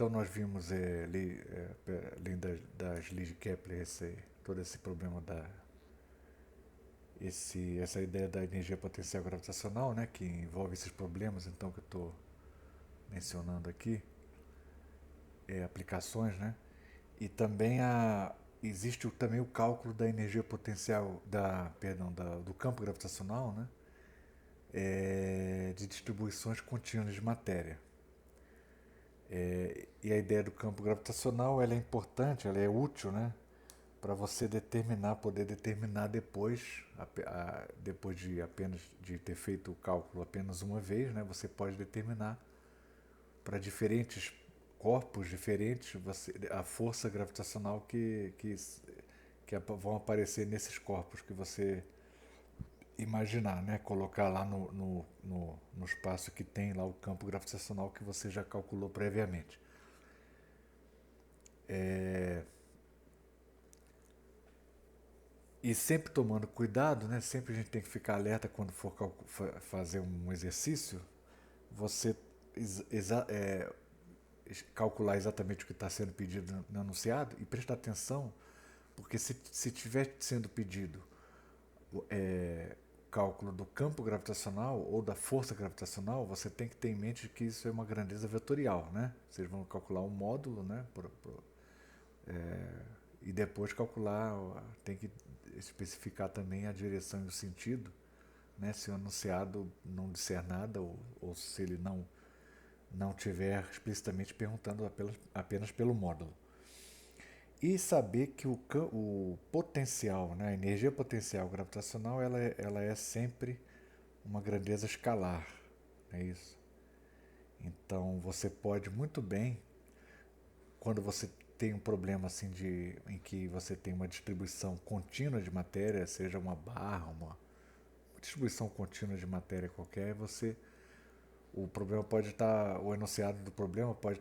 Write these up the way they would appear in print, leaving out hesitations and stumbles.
então nós vimos, além das leis de Kepler, todo esse problema essa ideia da energia potencial gravitacional, né, que envolve esses problemas, então, que eu estou mencionando aqui, aplicações, né, e também existe também o cálculo da energia potencial, do campo gravitacional, né, de distribuições contínuas de matéria. E a ideia do campo gravitacional, ela é importante, ela é útil, né, para você poder determinar depois, depois de ter feito o cálculo apenas uma vez, né, você pode determinar para diferentes corpos diferentes a força gravitacional que vão aparecer nesses corpos que você imaginar, né, colocar lá no espaço que tem lá o campo gravitacional que você já calculou previamente. E sempre tomando cuidado, né? Sempre a gente tem que ficar alerta quando for fazer um exercício, você calcular exatamente o que está sendo pedido no enunciado e prestar atenção, porque se estiver sendo pedido cálculo do campo gravitacional ou da força gravitacional, você tem que ter em mente que isso é uma grandeza vetorial, né? Vocês vão calcular um módulo, né? E depois tem que especificar também a direção e o sentido, né? Se o enunciado não disser nada ou se ele não tiver explicitamente perguntando apenas pelo módulo. E saber que o potencial, né? A energia potencial gravitacional, ela é sempre uma grandeza escalar, não é isso? Então você pode muito bem, quando você tem um problema assim em que você tem uma distribuição contínua de matéria, seja uma barra, uma distribuição contínua de matéria qualquer, o enunciado do problema pode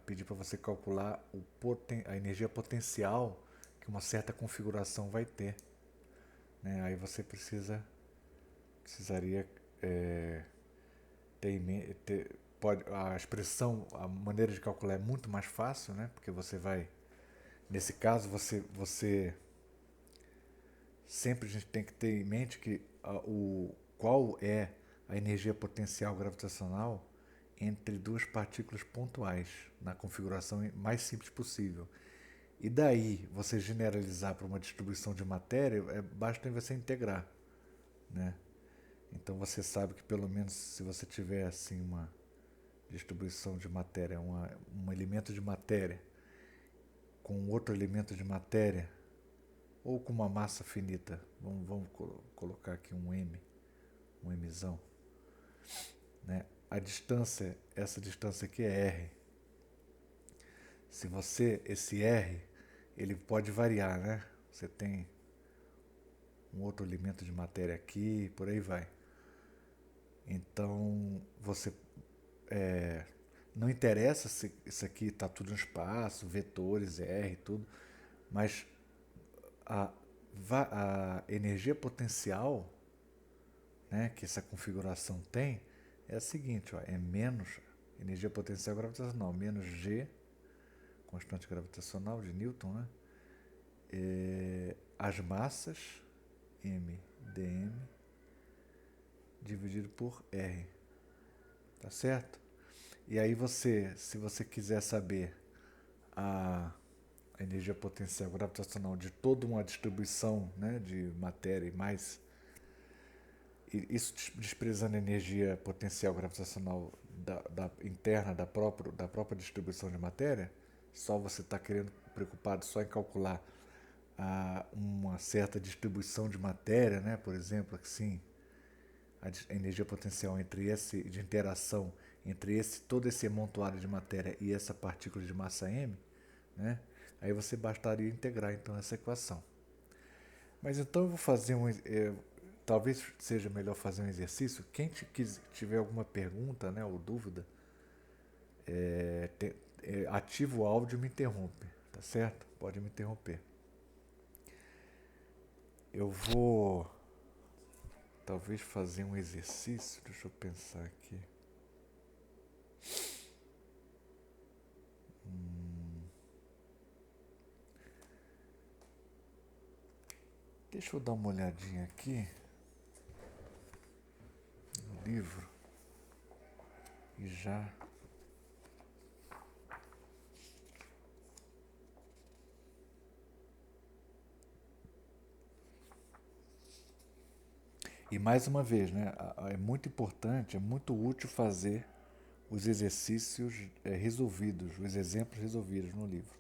pedir para você calcular a energia potencial que uma certa configuração vai ter, né? Aí você precisaria a expressão, a maneira de calcular é muito mais fácil, né? Porque nesse caso, sempre a gente tem que ter em mente qual é a energia potencial gravitacional entre duas partículas pontuais, na configuração mais simples possível. E daí, você generalizar para uma distribuição de matéria, basta você integrar, né? Então você sabe que pelo menos se você tiver assim uma distribuição de matéria, um elemento de matéria com outro elemento de matéria, ou com uma massa finita, vamos colocar aqui um M, um Mzão, né? Essa distância aqui é R. Esse R, ele pode variar, né? Você tem um outro elemento de matéria aqui, por aí vai. Então, não interessa se isso aqui está tudo no espaço, vetores, R, tudo, mas a, a energia potencial, né, que essa configuração tem é a seguinte, ó, é menos energia potencial gravitacional, menos G, constante gravitacional de Newton, né, as massas, M dm, dividido por R. Tá certo? E aí se você quiser saber a energia potencial gravitacional de toda uma distribuição, né, de matéria e mais, isso desprezando a energia potencial gravitacional interna da própria distribuição de matéria, só você está preocupado só em calcular uma certa distribuição de matéria, né, por exemplo, assim, a energia potencial de interação entre todo esse amontoado de matéria e essa partícula de massa m, né? Aí você bastaria integrar então essa equação. Mas então eu vou fazer talvez seja melhor fazer um exercício. Quem tiver alguma pergunta, né, ou dúvida, ativa o áudio e me interrompe, tá certo? Pode me interromper. Eu vou talvez fazer um exercício, deixa eu pensar aqui. Deixa eu dar uma olhadinha aqui no livro e já. E mais uma vez, né, é muito importante, é muito útil fazer os exercícios resolvidos, os exemplos resolvidos no livro.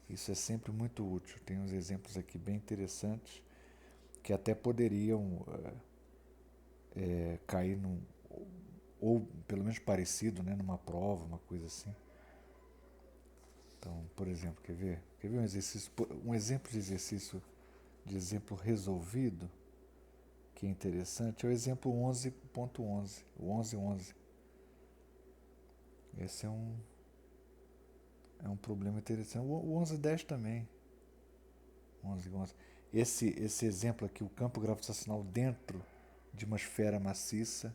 Isso é sempre muito útil. Tem uns exemplos aqui bem interessantes que até poderiam cair num, ou pelo menos parecido, né, numa prova, uma coisa assim. Então, por exemplo, quer ver? Quer ver um exemplo de exemplo resolvido que é interessante? É o exemplo 11.11, o 11.11. Esse é um problema interessante. O 11.10 também. 11.11. Esse exemplo aqui, o campo gravitacional dentro de uma esfera maciça,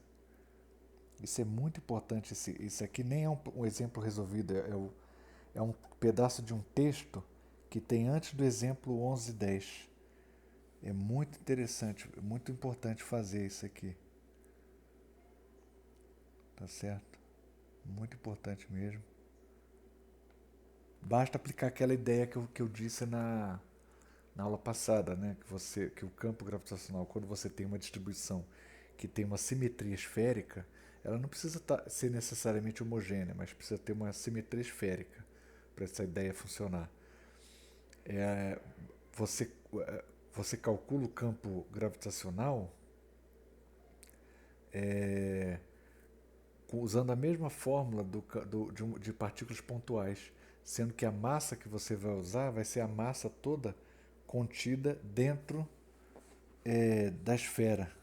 isso é muito importante. Isso aqui nem é um exemplo resolvido, é um pedaço de um texto que tem antes do exemplo 11.10. É muito interessante, é muito importante fazer isso aqui. Tá certo? Muito importante mesmo. Basta aplicar aquela ideia que eu disse na aula passada, né? Que o campo gravitacional, quando você tem uma distribuição que tem uma simetria esférica, ela não precisa ser necessariamente homogênea, mas precisa ter uma simetria esférica para essa ideia funcionar. É, você, você calcula o campo gravitacional usando a mesma fórmula de partículas pontuais, sendo que a massa que você vai usar vai ser a massa toda contida dentro da esfera,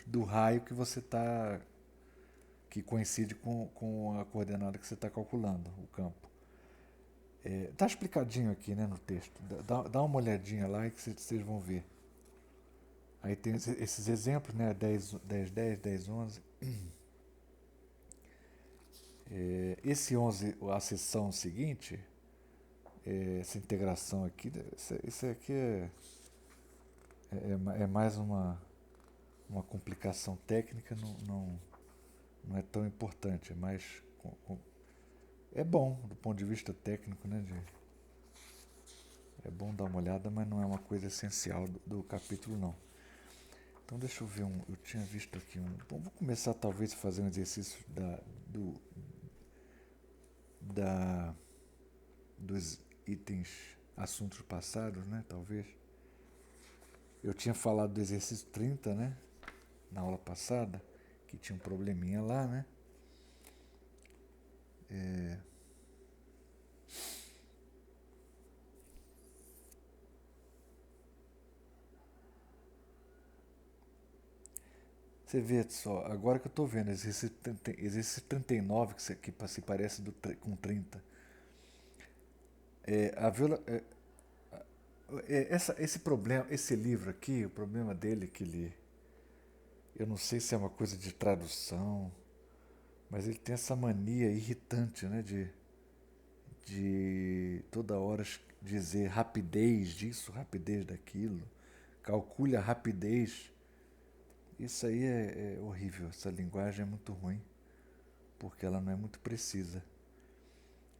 do raio que você está, que coincide com a coordenada que você está calculando, o campo. Está explicadinho aqui, né, no texto. Dá uma olhadinha lá e que vocês vão ver. Aí tem esses exemplos, né, 10, 10, 11. Esse 11, a seção seguinte, essa integração aqui, isso aqui é mais uma complicação técnica, não é tão importante, é mais é bom do ponto de vista técnico, né? É bom dar uma olhada, mas não é uma coisa essencial do capítulo, não. Então deixa eu ver eu tinha visto aqui Bom, vou começar talvez a fazer um exercício dos itens, assuntos passados, né? Talvez. Eu tinha falado do exercício 30, né? Na aula passada, que tinha um probleminha lá, né? Você vê só, agora que eu estou vendo, exercício 39, que se parece com 30. É, a viola, é, esse problema, esse livro aqui, o problema dele é que eu não sei se é uma coisa de tradução, mas ele tem essa mania irritante, né, de toda hora dizer rapidez disso, rapidez daquilo, calcule a rapidez. Isso aí é horrível, essa linguagem é muito ruim, porque ela não é muito precisa.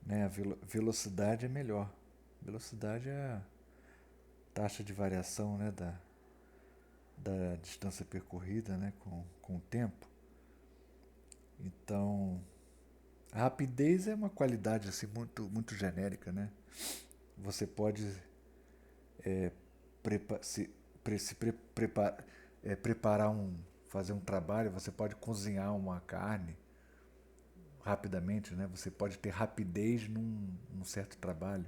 Né? A velocidade é melhor. Velocidade é a taxa de variação, né, da distância percorrida, né, com o tempo. Então, a rapidez é uma qualidade assim, muito genérica. Né? Você pode preparar fazer um trabalho, você pode cozinhar uma carne rapidamente, né? Você pode ter rapidez num certo trabalho,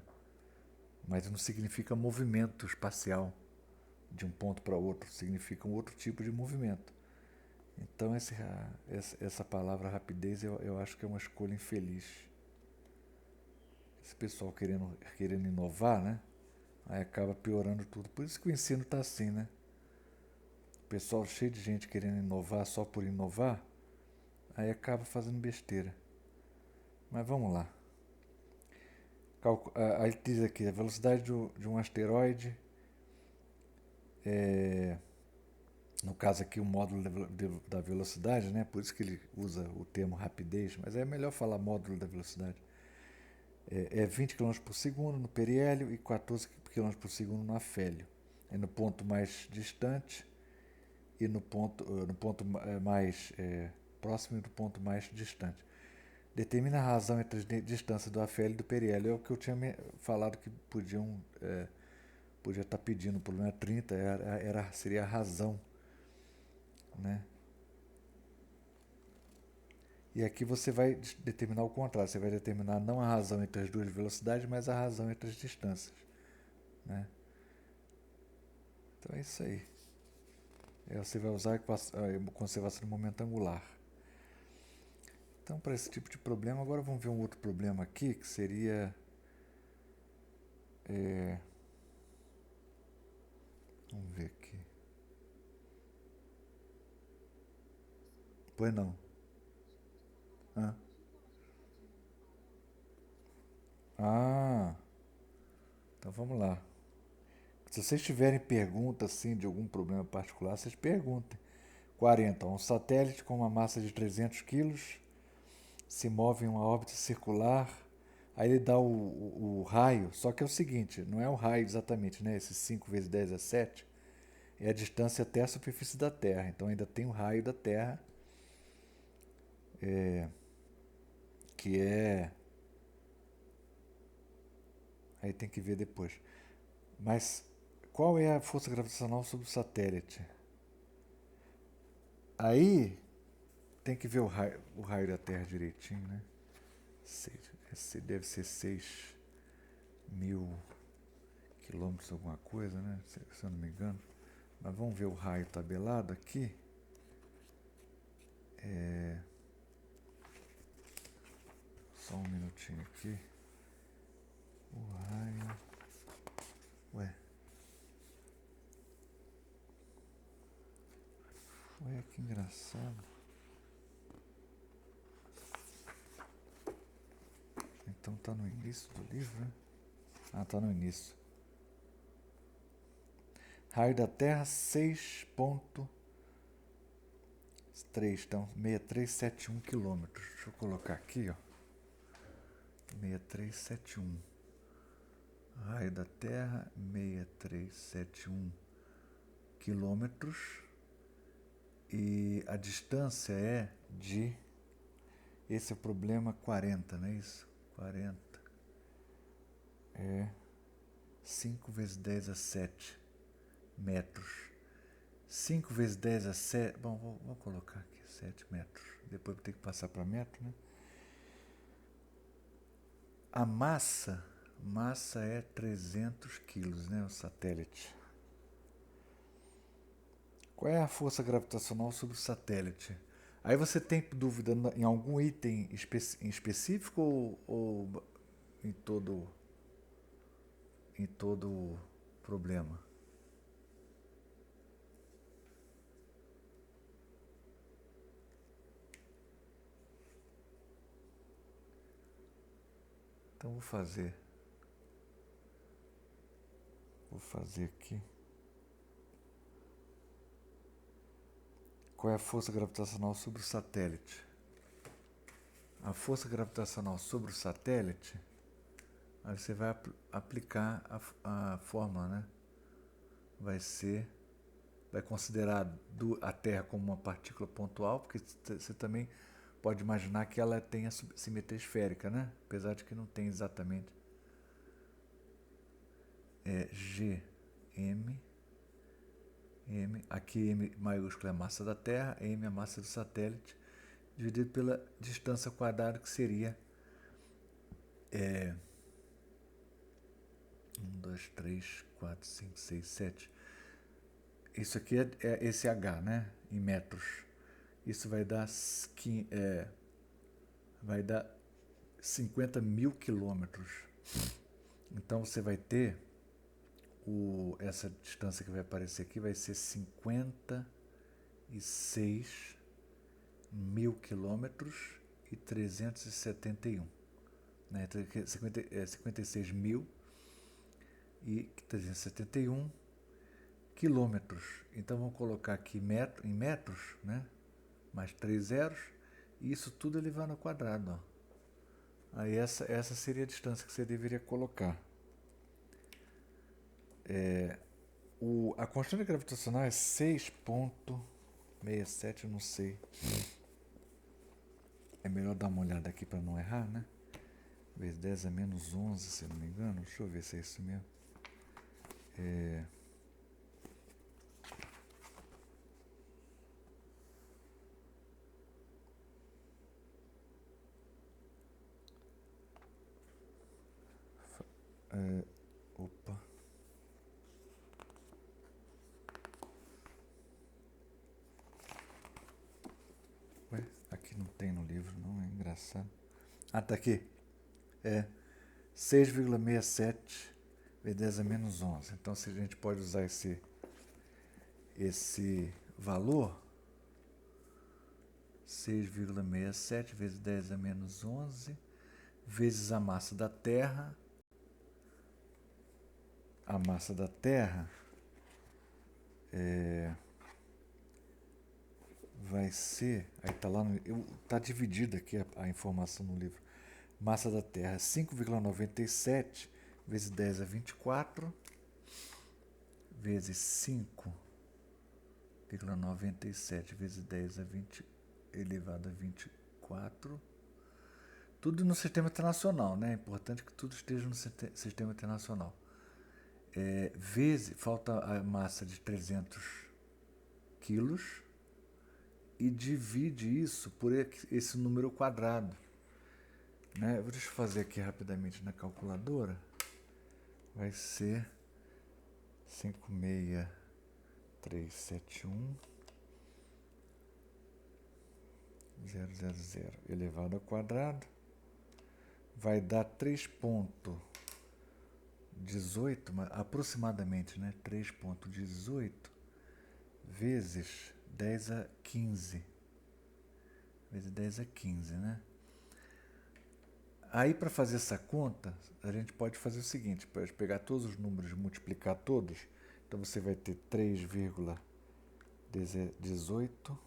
mas não significa movimento espacial de um ponto para outro, significa um outro tipo de movimento. Então essa palavra rapidez eu acho que é uma escolha infeliz. Esse pessoal querendo inovar, né? Aí acaba piorando tudo. Por isso que o ensino está assim, né? O pessoal cheio de gente querendo inovar só por inovar, aí acaba fazendo besteira. Mas vamos lá. Aí diz aqui, a velocidade de um asteroide, no caso aqui o módulo da velocidade, né? Por isso que ele usa o termo rapidez, mas é melhor falar módulo da velocidade. É 20 km por segundo no periélio e 14 km por segundo no afélio. É no ponto mais distante e no ponto mais próximo e no ponto mais distante. Determina a razão entre as distâncias do afélio e do periélio. É o que eu tinha falado que podia estar pedindo, o problema é 30, seria a razão, né? E aqui você vai determinar o contrário, você vai determinar não a razão entre as duas velocidades, mas a razão entre as distâncias, né? Então é isso aí. Você vai usar a conservação do momento angular. Então, para esse tipo de problema, agora vamos ver um outro problema aqui, que seria... vamos ver aqui. Pois não. Ah, então vamos lá. Se vocês tiverem perguntas assim, de algum problema particular, vocês perguntem. 40. Um satélite com uma massa de 300 quilos se move em uma órbita circular. Aí ele dá o raio, só que é o seguinte, não é o raio exatamente, né? Esse 5 vezes 10 é 7, é a distância até a superfície da Terra. Então ainda tem o raio da Terra, que é... Aí tem que ver depois. Mas qual é a força gravitacional sobre o satélite? Aí tem que ver o raio da Terra direitinho, né? Esse deve ser 6.000 quilômetros, alguma coisa, né? Se eu não me engano. Mas vamos ver o raio tabelado aqui. Só um minutinho aqui. O raio... Ué, que engraçado. Então tá no início do livro, né? Tá no início. Raio da Terra 6,3, então 6371 quilômetros. Deixa eu colocar aqui, ó. 6371. Raio da Terra 6371 quilômetros. E a distância é de... Esse é o problema 40, não é isso? 40 é 5 vezes 10 a 7 metros. 5 vezes 10 a 7... Bom, vou colocar aqui 7 metros. Depois vou ter que passar para metro, né? A massa é 300 quilos, né? O satélite. Qual é a força gravitacional sobre o satélite? Aí você tem dúvida em algum item em específico ou em todo problema? Então vou fazer aqui. Qual é a força gravitacional sobre o satélite? A força gravitacional sobre o satélite, aí você vai aplicar a fórmula, né? Vai considerar a Terra como uma partícula pontual, porque você também pode imaginar que ela tem a simetria esférica, né? Apesar de que não tem exatamente. É M, aqui M maiúsculo é a massa da Terra, M é a massa do satélite, dividido pela distância quadrada, que seria 1, 2, 3, 4, 5, 6, 7. Isso aqui é esse H, né? Em metros. Isso vai dar 50.000 quilômetros. Então você vai ter essa distância que vai aparecer aqui vai ser 56.000 quilômetros e 371. né, 56.371 quilômetros. Então vamos colocar aqui em metros, né? Mais 3 zeros, e isso tudo elevado ao quadrado. Ó. Aí essa seria a distância que você deveria colocar. A constante gravitacional é 6,67, eu não sei. É melhor dar uma olhada aqui para não errar, né? Vezes 10 é menos 11, se não me engano. Deixa eu ver se é isso mesmo. Opa. Ué, aqui não tem no livro, não, é engraçado. Ah, tá aqui. É 6,67 vezes 10 a menos 11. Então, se a gente pode usar esse valor, 6,67 vezes 10 a menos 11, vezes a massa da Terra. A massa da Terra vai ser, aí tá lá, tá dividida aqui a informação no livro. Massa da Terra 5,97 vezes 10 a 24 vezes 5,97 vezes 10 a 20 elevado a 24. Tudo no sistema internacional, né? É importante que tudo esteja no sistema internacional. Vezes, falta a massa de 300 quilos e divide isso por esse número quadrado. Né? Deixa eu fazer aqui rapidamente na calculadora. Vai ser 56371,000 elevado ao quadrado. Vai dar 3,18, aproximadamente, né? 3,18 vezes 10 a 15. Vezes 10 a 15, né? Aí, para fazer essa conta, a gente pode fazer o seguinte, pode pegar todos os números e multiplicar todos. Então, você vai ter 3,18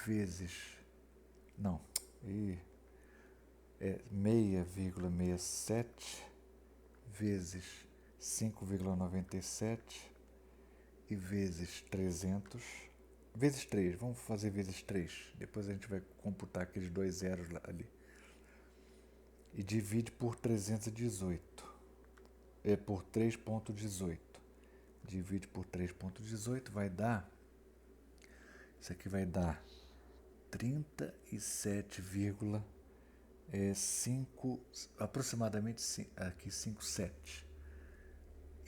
vezes... Não, 6,67 vezes 5,97 e vezes 300... Vezes 3, vamos fazer vezes 3. Depois a gente vai computar aqueles dois zeros ali. E divide por 318. Por 3,18. Divide por 3,18 vai dar... Isso aqui vai dar 37,5... Aproximadamente aqui 5,7.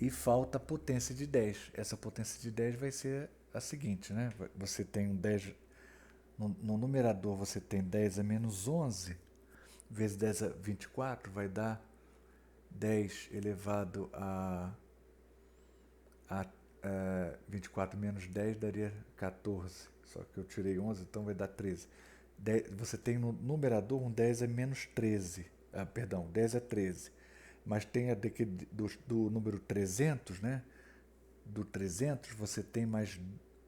E falta a potência de 10. Essa potência de 10 vai ser a seguinte, né? Você tem um 10... No numerador você tem 10 a menos 11, vezes 10 a 24, vai dar 10 elevado a 24 menos 10 daria 14. Só que eu tirei 11, então vai dar 13. Você tem no numerador um 10 a menos 13. Perdão, 10 a 13. Mas tem do número 300, né? Do 300 você tem mais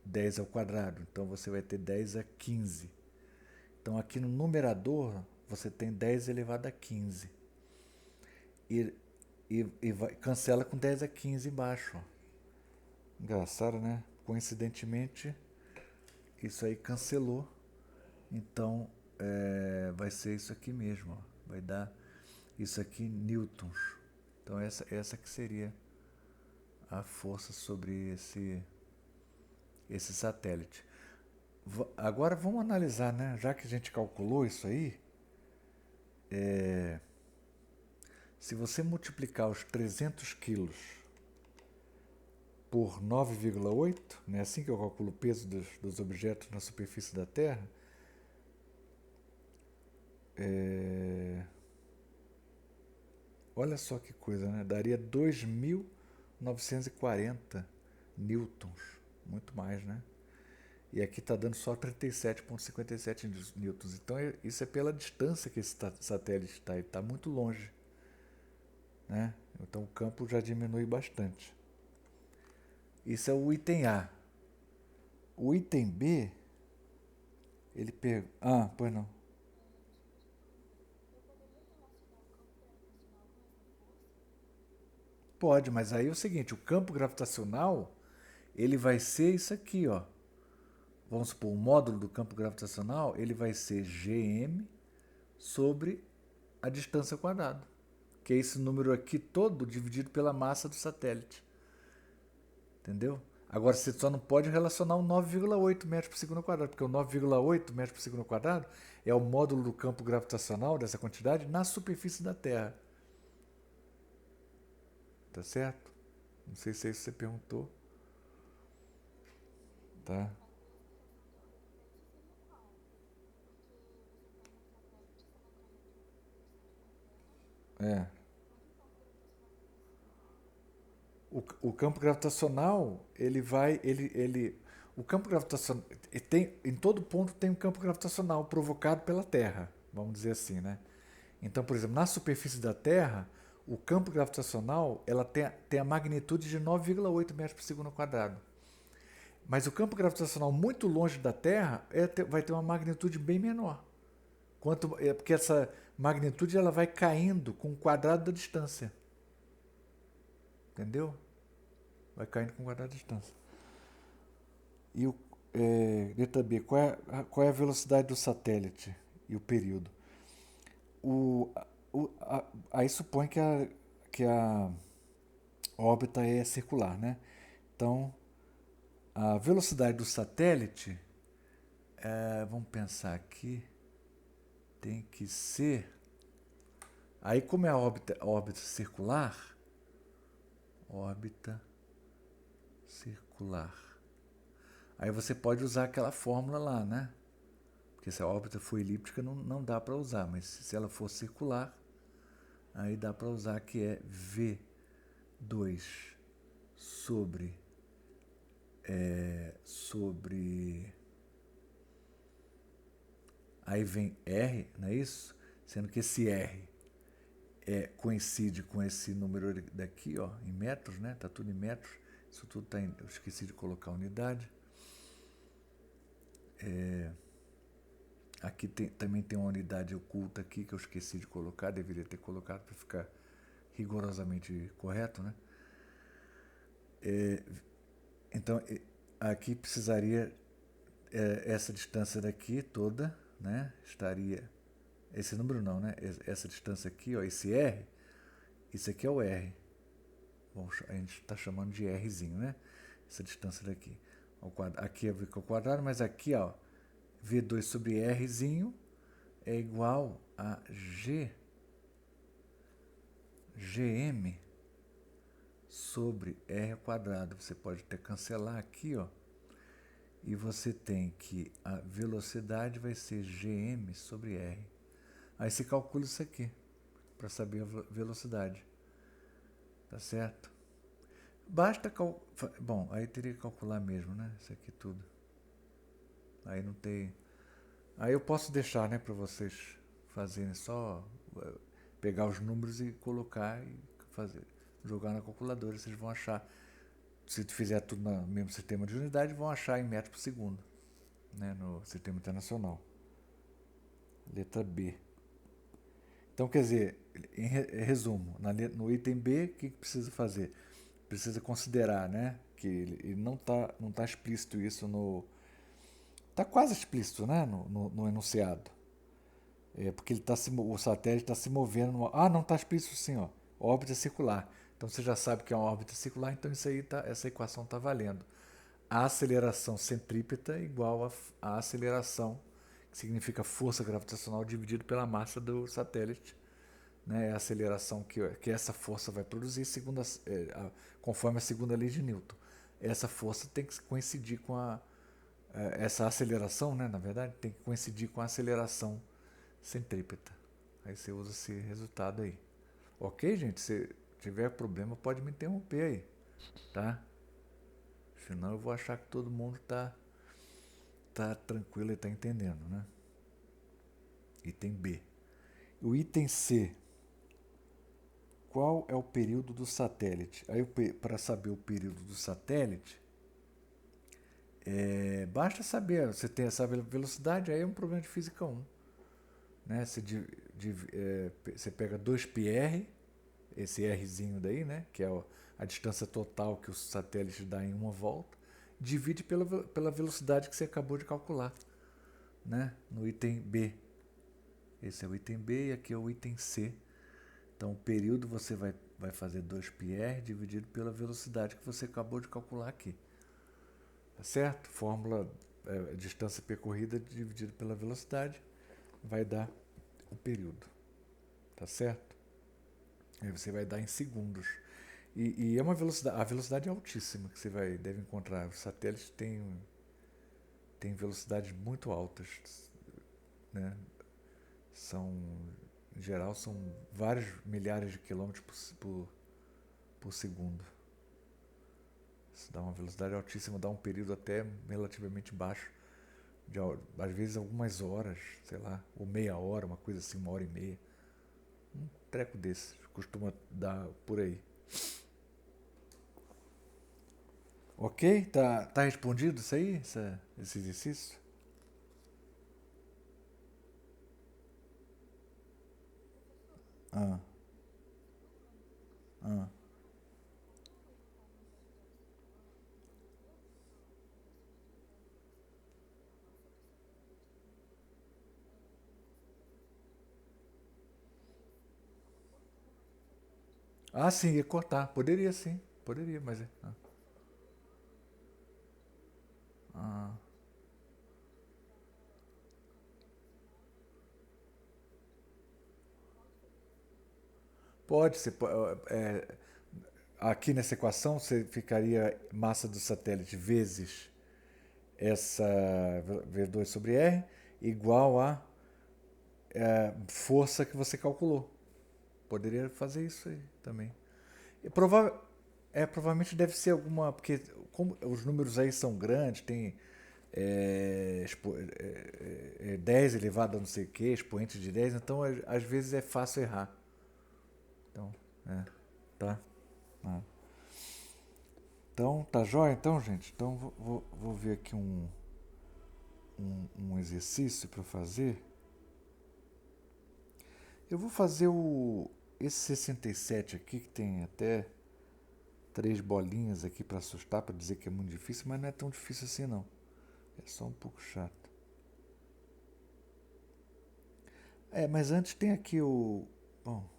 10 ao quadrado, então você vai ter 10 a 15. Então aqui no numerador você tem 10 elevado a 15. E cancela com 10 a 15 embaixo. Ó. Engraçado, né? Coincidentemente, isso aí cancelou. Então vai ser isso aqui mesmo. Ó. Vai dar isso aqui newtons. Então essa que seria a força sobre esse satélite. Agora vamos analisar, né? Já que a gente calculou isso aí, se você multiplicar os 300 quilos por 9,8, né? Assim que eu calculo o peso dos objetos na superfície da Terra, olha só que coisa, né? Daria 2.940 newtons, muito mais, né? E aqui está dando só 37,57 newtons. Então isso é pela distância que esse satélite está. Ele está muito longe, né? Então o campo já diminui bastante. Isso é o item A. O item B, ele pergunta... Ah, pois não. Pode, mas aí é o seguinte, o campo gravitacional, ele vai ser isso aqui, ó. Vamos supor, o módulo do campo gravitacional, ele vai ser Gm sobre a distância ao quadrado, que é esse número aqui todo dividido pela massa do satélite. Entendeu? Agora, você só não pode relacionar o 9,8 metros por segundo ao quadrado, porque o 9,8 metros por segundo ao quadrado é o módulo do campo gravitacional dessa quantidade na superfície da Terra. Tá certo? Não sei se é isso que você perguntou. Tá? É. O campo gravitacional, ele vai, o campo gravitacional tem, em todo ponto tem um campo gravitacional provocado pela Terra, vamos dizer assim, né? Então, por exemplo, na superfície da Terra, o campo gravitacional, ela tem a magnitude de 9,8 metros por segundo ao quadrado. Mas o campo gravitacional muito longe da Terra vai ter uma magnitude bem menor. Porque essa magnitude ela vai caindo com o quadrado da distância. Entendeu? Vai caindo com o quadrado da distância. E letra B, qual é a velocidade do satélite e o período? O, aí supõe que a órbita é circular, né? Então, a velocidade do satélite, vamos pensar aqui, tem que ser... Aí, como é a órbita circular, órbita circular, aí você pode usar aquela fórmula lá, né? Porque se a órbita for elíptica, não dá para usar, mas se ela for circular, aí dá para usar, que é V2 sobre aí vem R, não é isso? Sendo que esse R coincide com esse número daqui, ó, em metros, né? Tá tudo em metros. Isso tudo tá eu esqueci de colocar a unidade. Aqui também tem uma unidade oculta aqui que eu esqueci de colocar, deveria ter colocado para ficar rigorosamente correto, né? Então, aqui precisaria essa distância daqui toda, né? Estaria esse número não, né? Essa distância aqui, ó, esse R, isso aqui é o R. Bom, a gente está chamando de Rzinho, né? Essa distância daqui. Aqui é V ao quadrado, mas aqui, ó, V2 sobre Rzinho é igual a Gm sobre R ao quadrado. Você pode até cancelar aqui, ó. E você tem que a velocidade vai ser Gm sobre R. Aí você calcula isso aqui, para saber a velocidade. Tá certo? Basta bom, aí teria que calcular mesmo, né? Isso aqui tudo. Aí não tem... Aí eu posso deixar, né, para vocês fazerem só pegar os números e colocar e fazer, jogar na calculadora, vocês vão achar. Se fizer tudo no mesmo sistema de unidade, vão achar em metros por segundo, né, no sistema internacional. Letra B. Então, quer dizer, em resumo, no item B, o que precisa fazer? Precisa considerar, né, que ele não tá explícito isso no... Está quase explícito, né, no enunciado. Porque o satélite está se movendo. Não está explícito sim, ó. Órbita circular. Então você já sabe que é uma órbita circular, então essa equação está valendo. A aceleração centrípeta é igual a aceleração, que significa força gravitacional dividido pela massa do satélite. Né? É a aceleração que essa força vai produzir conforme a segunda lei de Newton. Essa força tem que coincidir com essa aceleração, né, na verdade, tem que coincidir com a aceleração centrípeta. Aí você usa esse resultado aí. Ok, gente? Se tiver problema, pode me interromper aí, tá? Senão eu vou achar que todo mundo tá tá tranquilo e tá entendendo, né? Item B. O item C. Qual é o período do satélite? Aí, para saber o período do satélite, basta saber, você tem essa velocidade, aí é um problema de física 1. Né? Você pega 2πr, esse Rzinho daí, né? Que é a distância total que o satélite dá em uma volta, divide pela velocidade que você acabou de calcular, né? No item B. Esse é o item B e aqui é o item C. Então, o período você vai fazer 2πr dividido pela velocidade que você acabou de calcular aqui. Tá certo? Fórmula distância percorrida dividido pela velocidade vai dar o período. Tá certo? Aí você vai dar em segundos. E é uma velocidade, a velocidade é altíssima que você deve encontrar. Os satélites têm velocidades muito altas, né? Em geral, são vários milhares de quilômetros por segundo. Isso dá uma velocidade altíssima, dá um período até relativamente baixo, às vezes algumas horas, sei lá, ou meia hora, uma coisa assim, 1h30. Um treco desse costuma dar por aí. Ok? Tá respondido isso aí, esse exercício? Ah, ah. Ah, sim, ia cortar. Poderia sim. Poderia, mas. Ah. Pode ser. Aqui nessa equação você ficaria massa do satélite vezes essa V2 sobre R igual a força que você calculou. Poderia fazer isso aí também. E provavelmente deve ser alguma. Porque como os números aí são grandes, tem 10 elevado a não sei o que, expoente de 10, então às vezes é fácil errar. Então, tá? Ah. Então, tá jóia então, gente? Então vou ver aqui um exercício para fazer. Eu vou fazer esse 67 aqui, que tem até 3 bolinhas aqui para assustar, para dizer que é muito difícil, mas não é tão difícil assim não. É só um pouco chato. Mas antes tem aqui o... Bom...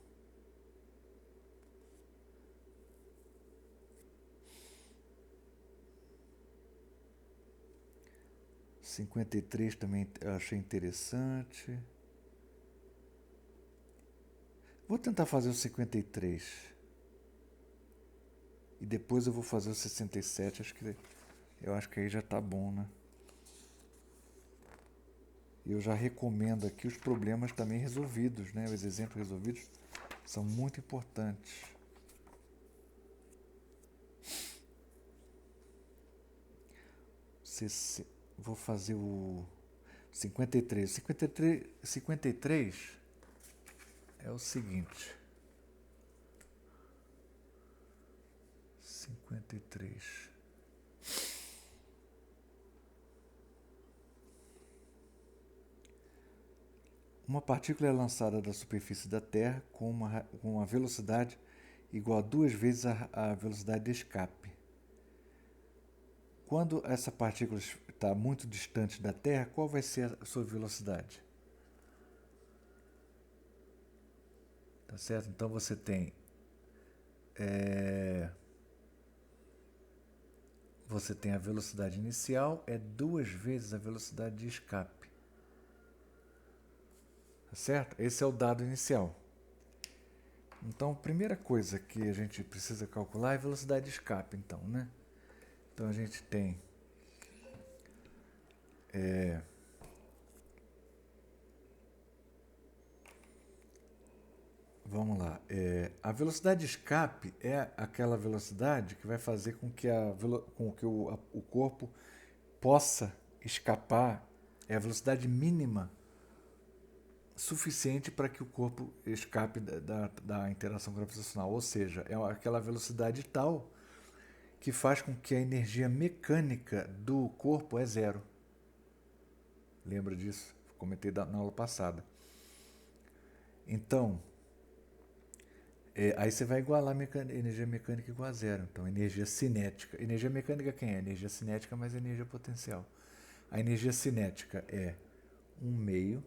53 também eu achei interessante. Vou tentar fazer o 53. E depois eu vou fazer o 67. Eu acho que aí já tá bom, né? Eu já recomendo aqui os problemas também resolvidos, né? Os exemplos resolvidos são muito importantes. Vou fazer o 53. 53 é o seguinte. 53. Uma partícula é lançada da superfície da Terra com uma velocidade igual a 2 vezes a velocidade de escape. Quando essa partícula está muito distante da Terra, qual vai ser a sua velocidade? Tá certo? Então você tem a velocidade inicial é 2 vezes a velocidade de escape. Tá certo? Esse é o dado inicial. Então, a primeira coisa que a gente precisa calcular é a velocidade de escape, então, né? Então a gente tem vamos lá. A velocidade de escape é aquela velocidade que vai fazer com que o corpo possa escapar é a velocidade mínima suficiente para que o corpo escape da interação gravitacional. Ou seja, é aquela velocidade tal que faz com que a energia mecânica do corpo é zero. Lembra disso? Comentei na aula passada. Então, aí você vai igualar energia mecânica igual a zero. Então, energia cinética. Energia mecânica quem é? Energia cinética mais energia potencial. A energia cinética é 1/2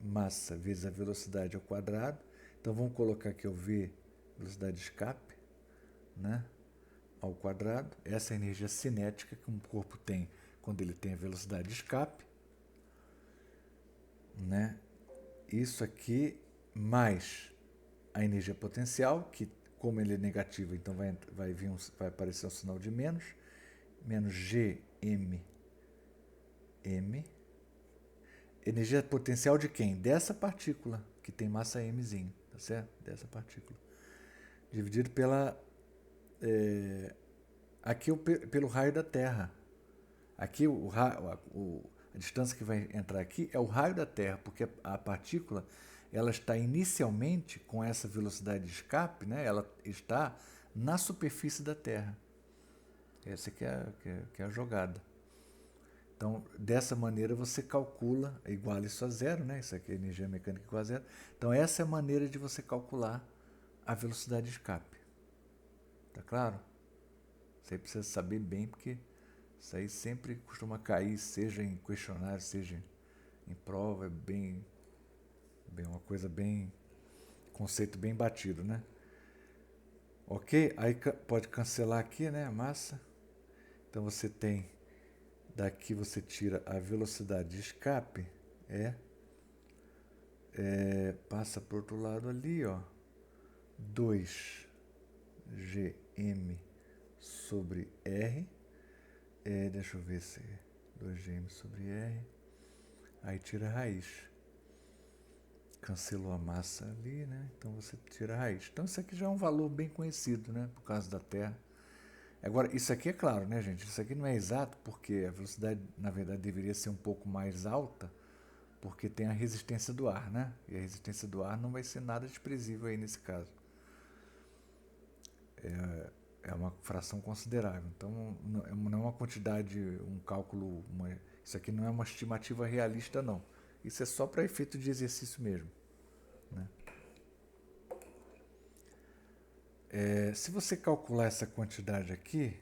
massa vezes a velocidade ao quadrado. Então, vamos colocar aqui o V, velocidade de escape, né, ao quadrado. Essa é a energia cinética que um corpo tem quando ele tem a velocidade de escape, né? Isso aqui mais a energia potencial, que como ele é negativo, então vai aparecer um sinal de menos Gm, energia potencial de quem? Dessa partícula, que tem massa mzinho, tá certo? Dessa partícula. Dividido pela... aqui pelo raio da Terra. Aqui a distância que vai entrar aqui é o raio da Terra, porque a partícula ela está inicialmente com essa velocidade de escape, né? Ela está na superfície da Terra. Essa que é a jogada. Então, dessa maneira você calcula, iguala isso a zero, né? Isso aqui é energia mecânica igual a zero. Então, essa é a maneira de você calcular a velocidade de escape. Tá claro? Isso aí precisa saber bem, porque isso aí sempre costuma cair, seja em questionário, seja em prova, bem uma coisa bem, conceito bem batido, né? Ok? Aí pode cancelar aqui, né, a massa. Então você tem, daqui você tira a velocidade de escape, passa para o outro lado ali, ó, 2gm sobre r, deixa eu ver se 2gm sobre r, aí tira a raiz. Cancelou a massa ali, né? Então você tira a raiz. Então isso aqui já é um valor bem conhecido, né? Por causa da Terra. Agora, isso aqui é claro, né, gente? Isso aqui não é exato, porque a velocidade, na verdade, deveria ser um pouco mais alta, porque tem a resistência do ar, né? E a resistência do ar não vai ser nada desprezível aí nesse caso. É uma fração considerável. Então, não é uma quantidade, um cálculo, isso aqui não é uma estimativa realista, não. Isso é só para efeito de exercício mesmo, né? Se você calcular essa quantidade aqui,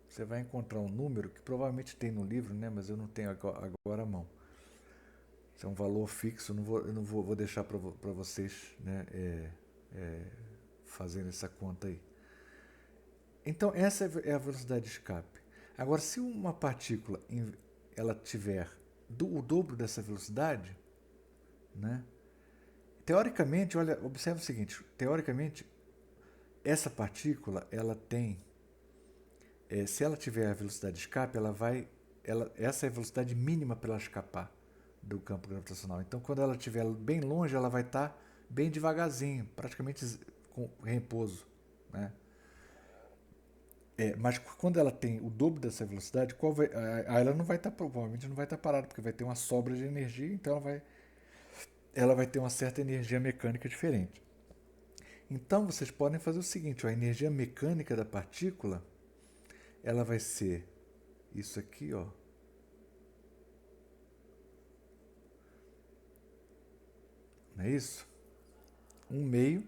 você vai encontrar um número que provavelmente tem no livro, né? Mas eu não tenho agora à mão. Isso é um valor fixo, eu não vou deixar para vocês, né, fazendo essa conta aí. Então, essa é a velocidade de escape. Agora, se uma partícula ela tiver o dobro dessa velocidade, né, teoricamente, olha, observe o seguinte, teoricamente, essa partícula, ela tem, se ela tiver a velocidade de escape, essa é a velocidade mínima para ela escapar do campo gravitacional. Então, quando ela estiver bem longe, ela vai estar bem devagarzinho, praticamente com repouso, né? Mas quando ela tem o dobro dessa velocidade, ela não vai estar, provavelmente não vai estar parada, porque vai ter uma sobra de energia, então ela vai ter uma certa energia mecânica diferente. Então, vocês podem fazer o seguinte, ó, a energia mecânica da partícula, ela vai ser isso aqui, ó. Não é isso? 1/2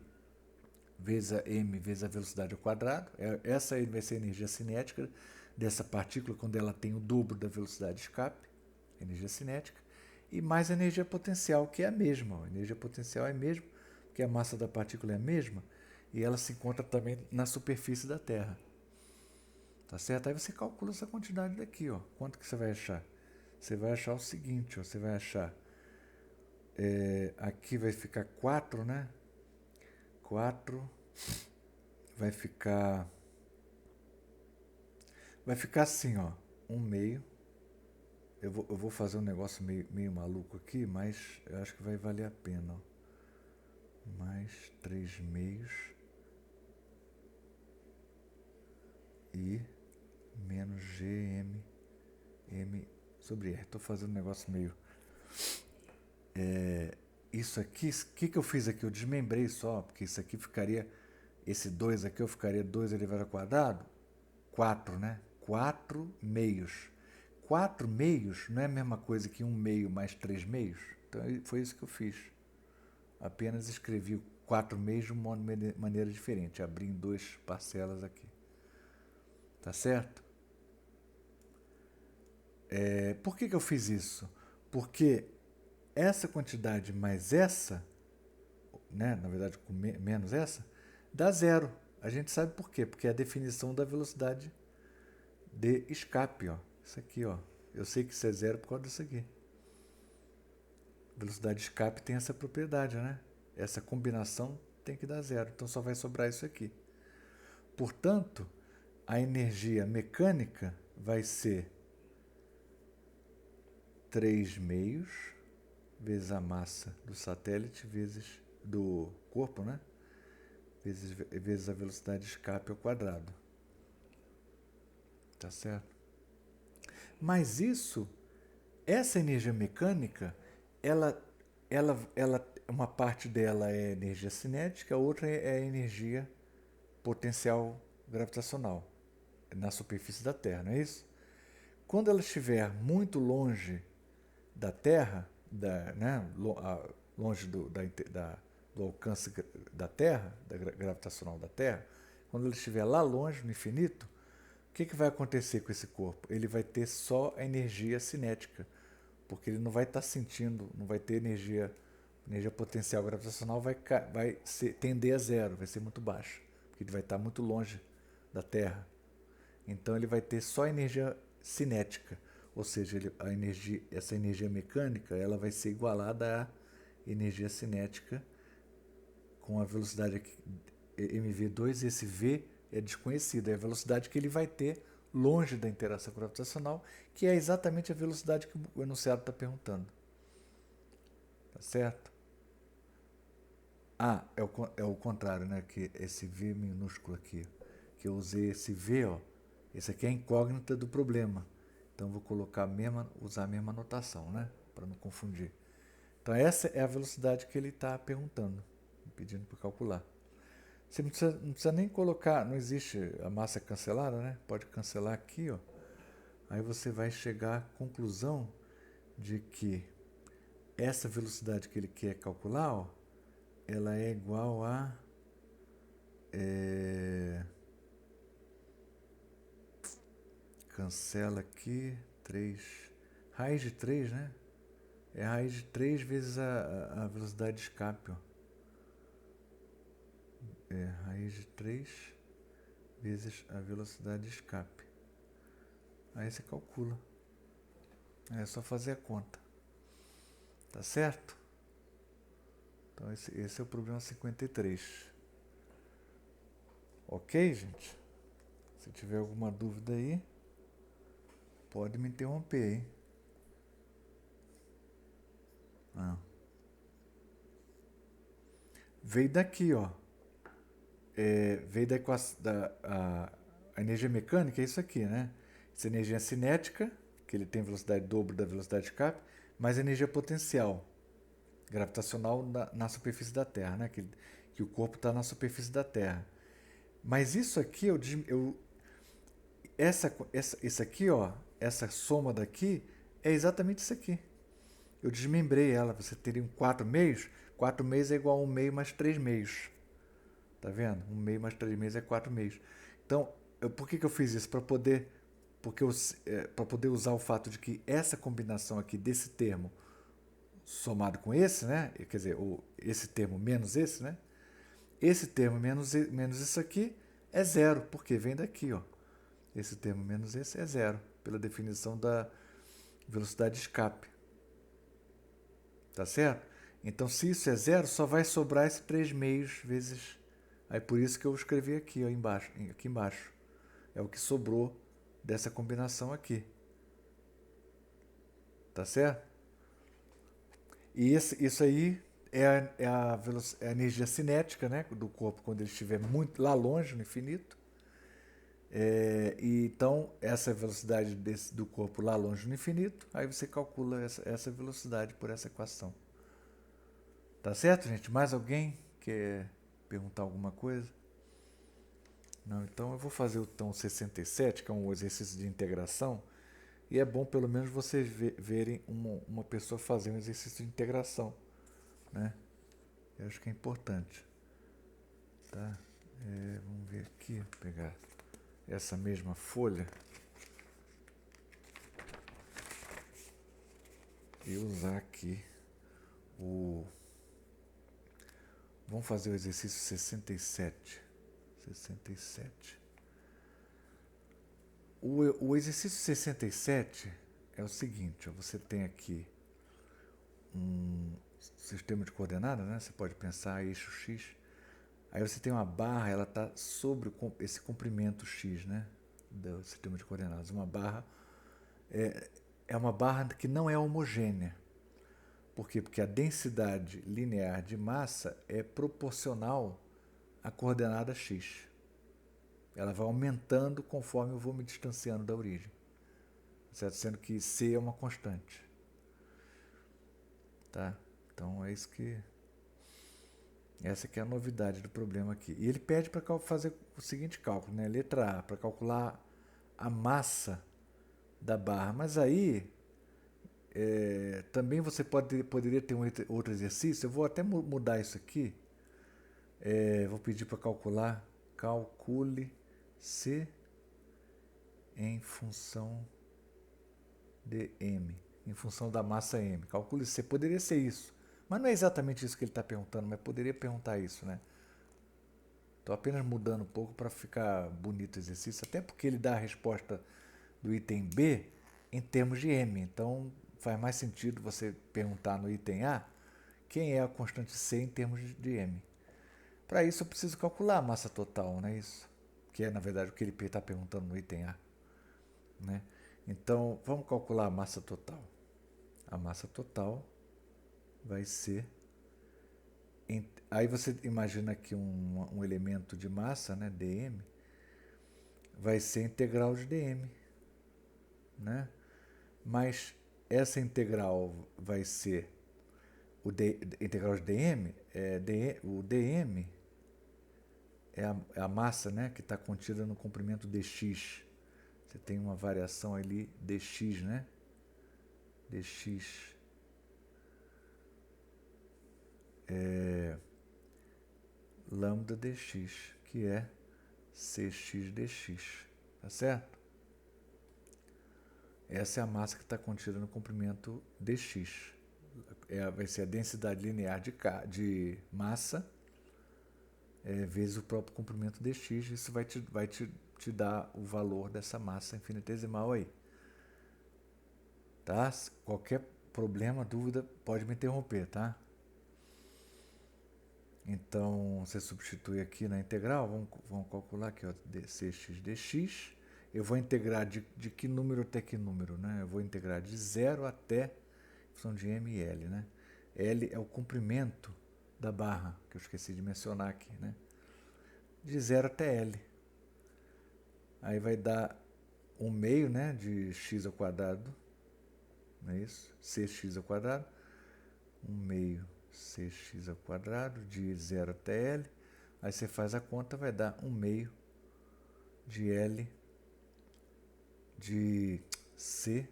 vezes a m vezes a velocidade ao quadrado. Essa aí vai ser a energia cinética dessa partícula quando ela tem o dobro da velocidade de escape, energia cinética, e mais a energia potencial, que é a mesma. A energia potencial é a mesma, porque a massa da partícula é a mesma, e ela se encontra também na superfície da Terra. Tá certo? Aí você calcula essa quantidade daqui, ó. Quanto que você vai achar? Você vai achar o seguinte, ó. Você vai achar... aqui vai ficar 4, né? 4 vai ficar assim, ó, 1/2. Eu vou fazer um negócio meio maluco aqui, mas eu acho que vai valer a pena, ó. Mais 3/2 e menos gm m Sobre R. Estou fazendo um negócio meio... Isso aqui, o que eu fiz aqui? Eu desmembrei só, porque isso aqui ficaria... Esse 2 aqui eu ficaria 2 elevado ao quadrado, 4, né? 4 meios. 4 meios não é a mesma coisa que 1 meio mais 3 meios? Então foi isso que eu fiz. Apenas escrevi 4 meios de uma maneira diferente. Abri em 2 parcelas aqui. Tá certo? Por que eu fiz isso? Porque essa quantidade mais essa, né, na verdade com menos essa, dá zero. A gente sabe por quê? Porque é a definição da velocidade de escape. Ó. Isso aqui, ó. Eu sei que isso é zero por causa disso aqui. Velocidade de escape tem essa propriedade, né? Essa combinação tem que dar zero. Então só vai sobrar isso aqui. Portanto, a energia mecânica vai ser 3 meios vezes a massa do satélite vezes do corpo, né? Vezes a velocidade de escape ao quadrado. Tá certo? Mas essa energia mecânica, uma parte dela é energia cinética, a outra é energia potencial gravitacional na superfície da Terra, não é isso? Quando ela estiver muito longe da Terra, longe do alcance da Terra, gravitacional da Terra, quando ela estiver lá longe, no infinito, o que vai acontecer com esse corpo? Ele vai ter só a energia cinética, porque ele não vai estar sentindo, não vai ter energia potencial gravitacional, vai tender a zero, vai ser muito baixa, porque ele vai estar muito longe da Terra. Então ele vai ter só energia cinética, ou seja, essa energia mecânica ela vai ser igualada à energia cinética com a velocidade aqui, mv2, e esse v é desconhecido, é a velocidade que ele vai ter longe da interação gravitacional, que é exatamente a velocidade que o enunciado está perguntando. Tá certo? É o contrário, né? Que esse v minúsculo aqui, que eu usei esse v, ó, esse aqui é a incógnita do problema. Então vou colocar usar a mesma notação, né? Para não confundir. Então essa é a velocidade que ele está perguntando, pedindo para calcular. Você não precisa nem colocar, não existe a massa cancelada, né? Pode cancelar aqui, ó. Aí você vai chegar à conclusão de que essa velocidade que ele quer calcular, ó, ela é igual a cancela aqui 3, raiz de 3, né? É a raiz de 3 vezes a velocidade de escape, ó. Raiz de 3 vezes a velocidade de escape. Aí você calcula. É só fazer a conta. Tá certo? Então esse é o problema 53. Ok, gente? Se tiver alguma dúvida aí, pode me interromper, hein? Veio daqui, ó. Veio a energia mecânica, é isso aqui, né? Essa energia cinética, que ele tem velocidade dobro da velocidade de escape, mais energia potencial gravitacional na superfície da Terra, né? Que o corpo está na superfície da Terra. Mas isso aqui, isso aqui, ó, essa soma daqui é exatamente isso aqui. Eu desmembrei ela. Você teria 4 meios. 4 meios é igual a 1 meio mais 3 meios. Tá vendo? 1 meio mais 3 meios é 4 meios. Então, por que eu fiz isso? Para poder usar o fato de que essa combinação aqui desse termo somado com esse, né? Quer dizer, esse termo menos esse, né? Esse termo menos isso aqui é zero, porque vem daqui, ó. Esse termo menos esse é zero, pela definição da velocidade de escape. Tá certo? Então, se isso é zero, só vai sobrar esse 3 meios vezes... Aí por isso que eu escrevi aqui, ó, aqui embaixo. É o que sobrou dessa combinação aqui. Tá certo? E isso aí é a energia cinética, né, do corpo quando ele estiver muito lá longe, no infinito. E então, essa é a velocidade do corpo lá longe no infinito, aí você calcula essa velocidade por essa equação. Tá certo, gente? Mais alguém quer perguntar alguma coisa? Não, então eu vou fazer o tom 67, que é um exercício de integração, e é bom pelo menos vocês verem uma pessoa fazer um exercício de integração, né? Eu acho que é importante. Tá? Vamos ver aqui, vou pegar essa mesma folha e usar aqui o... Vamos fazer o exercício 67. 67. O exercício 67 é o seguinte, ó, você tem aqui um sistema de coordenadas, né? Você pode pensar eixo X. Aí você tem uma barra, ela está sobre esse comprimento X, né? Do sistema de coordenadas. Uma barra é uma barra que não é homogênea. Por quê? Porque a densidade linear de massa é proporcional à coordenada X. Ela vai aumentando conforme eu vou me distanciando da origem. Certo? Sendo que C é uma constante. Tá? Então é isso que... Essa que é a novidade do problema aqui. E ele pede para fazer o seguinte cálculo, né? Letra A, para calcular a massa da barra. Mas aí, também você poderia ter um outro exercício. Eu vou até mudar isso aqui. Vou pedir para calcular. Calcule C em função de M. Em função da massa M. Calcule C. Poderia ser isso. Mas não é exatamente isso que ele está perguntando, mas poderia perguntar isso, né? Estou apenas mudando um pouco para ficar bonito o exercício, até porque ele dá a resposta do item B em termos de M. Então faz mais sentido você perguntar no item A quem é a constante C em termos de M. Para isso eu preciso calcular a massa total, não é isso? Que é na verdade o que ele está perguntando no item A. Né? Então vamos calcular a massa total. A massa total vai ser... Aí você imagina que um elemento de massa, né, dm, vai ser integral de dm. Né? Mas essa integral vai ser integral de dm, o dm é a massa, né, que está contida no comprimento dx. Você tem uma variação ali dx, né? dx lambda dx, que é cx dx, tá certo? Essa é a massa que está contida no comprimento dx. Vai ser a densidade linear de massa vezes o próprio comprimento dx. Isso vai te dar o valor dessa massa infinitesimal aí. Tá? Qualquer problema, dúvida, pode me interromper, tá? Então, você substitui aqui na integral, vamos calcular aqui, ó, cx dx. Eu vou integrar de que número até que número, né? Eu vou integrar de 0 até função de m e l, né? L é o comprimento da barra, que eu esqueci de mencionar aqui, né? De 0 até L. Aí vai dar 1 meio, né, de x ao quadrado, não é isso? Cx ao quadrado. 1 meio cx ao quadrado, de 0 até L. Aí você faz a conta, vai dar 1 meio de L de C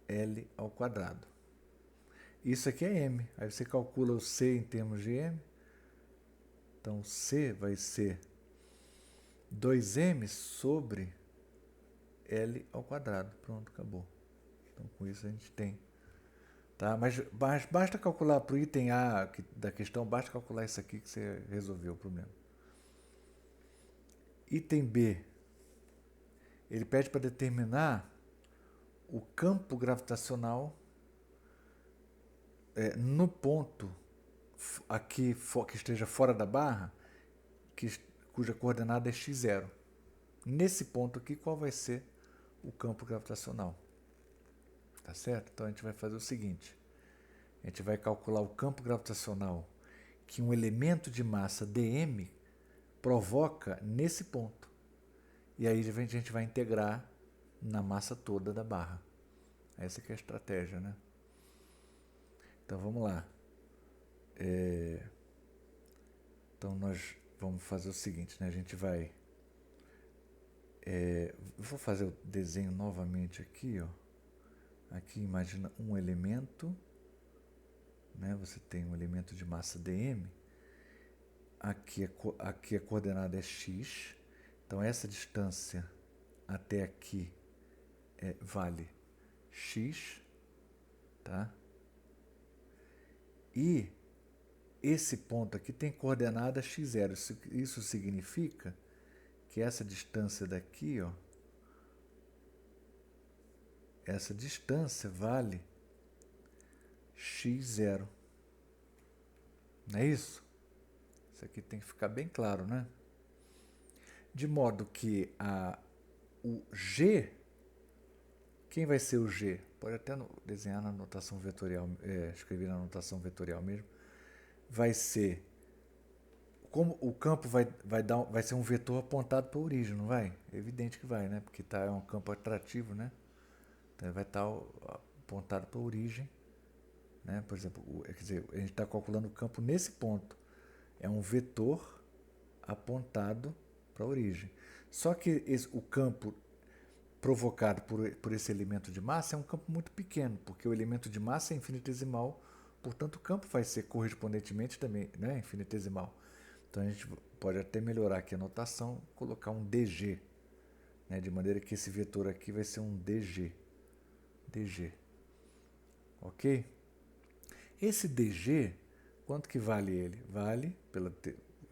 L ao quadrado. Isso aqui é M. Aí você calcula o C em termos de M. Então, C vai ser 2M sobre L ao quadrado. Pronto, acabou. Então, com isso a gente tem. Tá? Mas basta calcular para o item A da questão, basta calcular isso aqui que você resolveu o problema. Item B. Ele pede para determinar o campo gravitacional no ponto aqui que esteja fora da barra, cuja coordenada é x0. Nesse ponto aqui, qual vai ser o campo gravitacional? Tá certo? Então a gente vai fazer o seguinte. A gente vai calcular o campo gravitacional que um elemento de massa dm provoca nesse ponto. e aí a gente vai integrar na massa toda da barra. Essa que é a estratégia, né? Então vamos lá. Então nós vamos fazer o seguinte, né? A gente vai... vou fazer o desenho novamente aqui, ó. Aqui imagina um elemento, né? Você tem um elemento de massa dm. Aqui a coordenada é x. Então essa distância até aqui vale x, tá? E esse ponto aqui tem coordenada x0. Isso significa que essa distância daqui, ó, essa distância vale x0. Não é isso? Isso aqui tem que ficar bem claro, né? De modo que o g, quem vai ser o g? Pode até desenhar na notação vetorial, escrever na notação vetorial mesmo. Vai ser, como o campo vai ser um vetor apontado para a origem, não vai? É evidente que vai, né? Porque é um campo atrativo, né? Então vai estar apontado para a origem, né? Por exemplo, quer dizer, a gente está calculando o campo nesse ponto. É um vetor apontado para a origem. Só que o campo provocado por esse elemento de massa é um campo muito pequeno, porque o elemento de massa é infinitesimal, portanto o campo vai ser correspondentemente também, né, infinitesimal. Então a gente pode até melhorar aqui a notação, colocar um dg, né, de maneira que esse vetor aqui vai ser um dg. Ok? Esse dg, quanto que vale ele? Vale, pela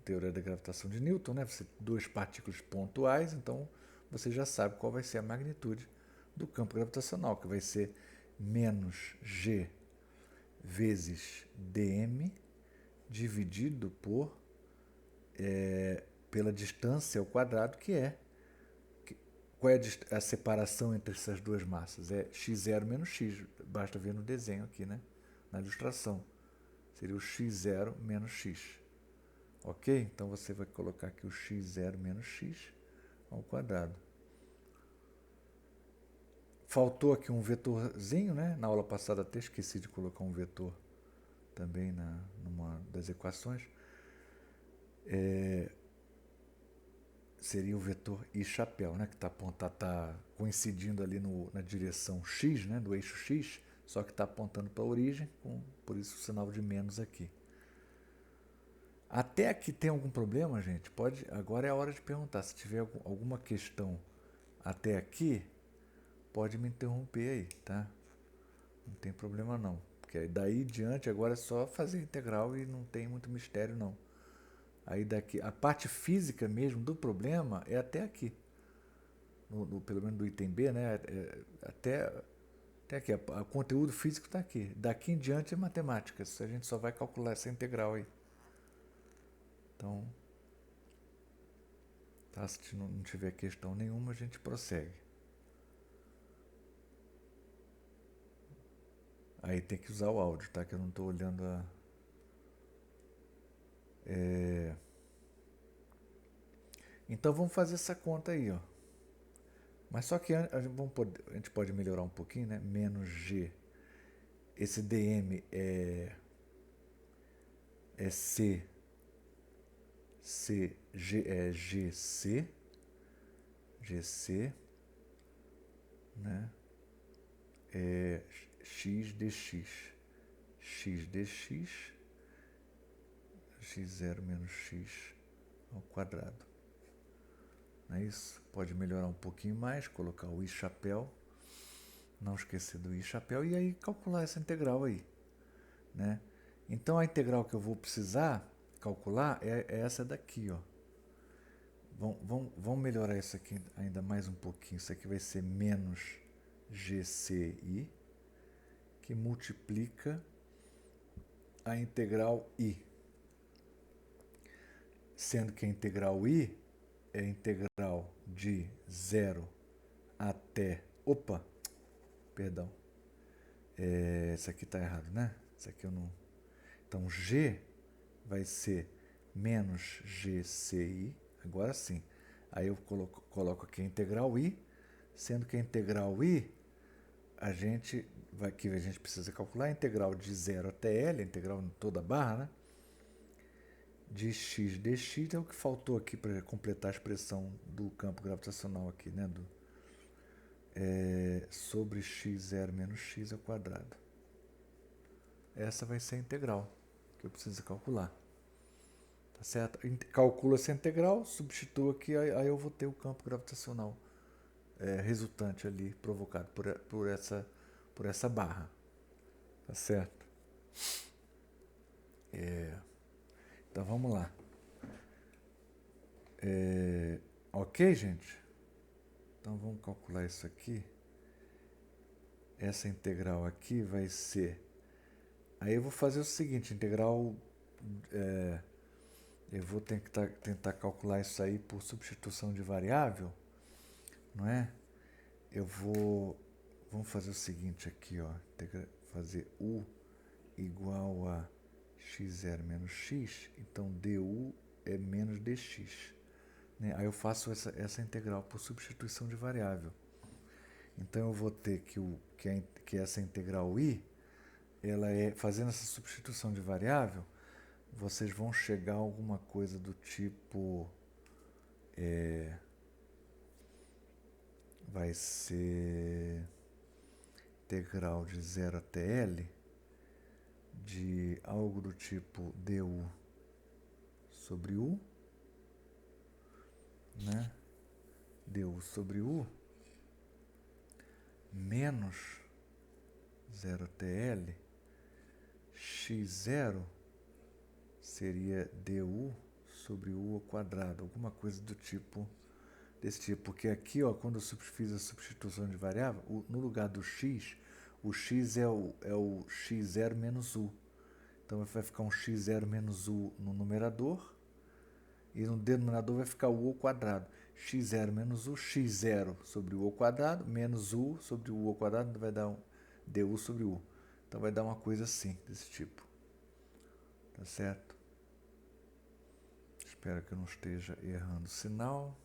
teoria da gravitação de Newton, né? Você duas partículas pontuais, então você já sabe qual vai ser a magnitude do campo gravitacional, que vai ser menos g vezes dm dividido pela distância ao quadrado, que é... Qual é a separação entre essas duas massas? É x0 menos x, basta ver no desenho aqui, né? Na ilustração. Seria o x0 menos x. Ok? Então você vai colocar aqui o x0 menos x ao quadrado. Faltou aqui um vetorzinho, né? Na aula passada até esqueci de colocar um vetor também numa das equações. Seria o vetor I chapéu, né? Que está apontado, está coincidindo ali na direção x, né? Do eixo x, só que está apontando para a origem, por isso o sinal de menos aqui. Até aqui tem algum problema, gente? Agora é a hora de perguntar. Se tiver alguma questão até aqui, pode me interromper aí, tá? Não tem problema não. Porque daí em diante agora é só fazer integral e não tem muito mistério não. Aí daqui, a parte física mesmo do problema é até aqui. Pelo menos do item B, né? Até aqui. O conteúdo físico está aqui. Daqui em diante é matemática. A gente só vai calcular essa integral aí. Então, tá, se não tiver questão nenhuma, a gente prossegue. Aí tem que usar o áudio, tá? Que eu não estou olhando a... Então vamos fazer essa conta aí, ó. Mas só que a gente pode melhorar um pouquinho, né? Menos G. Esse dm é C, é GC, né? É x dx, x0 menos x ao quadrado. Não é isso? Pode melhorar um pouquinho mais, colocar o I chapéu, não esquecer do I chapéu e aí calcular essa integral aí, né? Então a integral que eu vou precisar calcular é essa daqui, ó. Vamos melhorar isso aqui ainda mais um pouquinho. Isso aqui vai ser menos GCI, que multiplica a integral I. Sendo que a integral I é a integral de 0 até... Opa! Perdão. Isso aqui está errado, né? Isso aqui eu não... Então, G vai ser menos GCI. Agora sim. Aí eu coloco aqui a integral i, sendo que a integral i, a gente precisa calcular a integral de 0 até L, a integral em toda a barra, né? De x dx, é o que faltou aqui para completar a expressão do campo gravitacional aqui, né? Sobre x0 menos x ao quadrado. Essa vai ser a integral que eu preciso calcular. Tá certo? Calculo essa integral, substituo aqui, aí eu vou ter o campo gravitacional resultante ali, provocado por essa barra. Tá certo? Então vamos lá. Ok, gente? Então vamos calcular isso aqui. Essa integral aqui vai ser... Aí eu vou fazer o seguinte, integral... eu vou tentar calcular isso aí por substituição de variável, não é? Vamos fazer o seguinte aqui, ó. Fazer u igual a x0 menos x, então du é menos dx. Né? Aí eu faço essa integral por substituição de variável. Então eu vou ter que essa integral i, fazendo essa substituição de variável, vocês vão chegar a alguma coisa do tipo... vai ser integral de 0 até L de algo do tipo du sobre u, né? Du sobre u menos 0 até L x0 seria du sobre u ao quadrado, alguma coisa do tipo desse tipo, porque aqui, ó, quando eu fiz a substituição de variável, no lugar do x, o x é o x0 menos u. Então vai ficar um x0 menos u no numerador e no denominador vai ficar u ao quadrado. X0 menos u, x0 sobre u ao quadrado, menos u sobre u ao quadrado, vai dar um du sobre u. Então vai dar uma coisa assim, desse tipo. Tá certo? Espero que eu não esteja errando o sinal.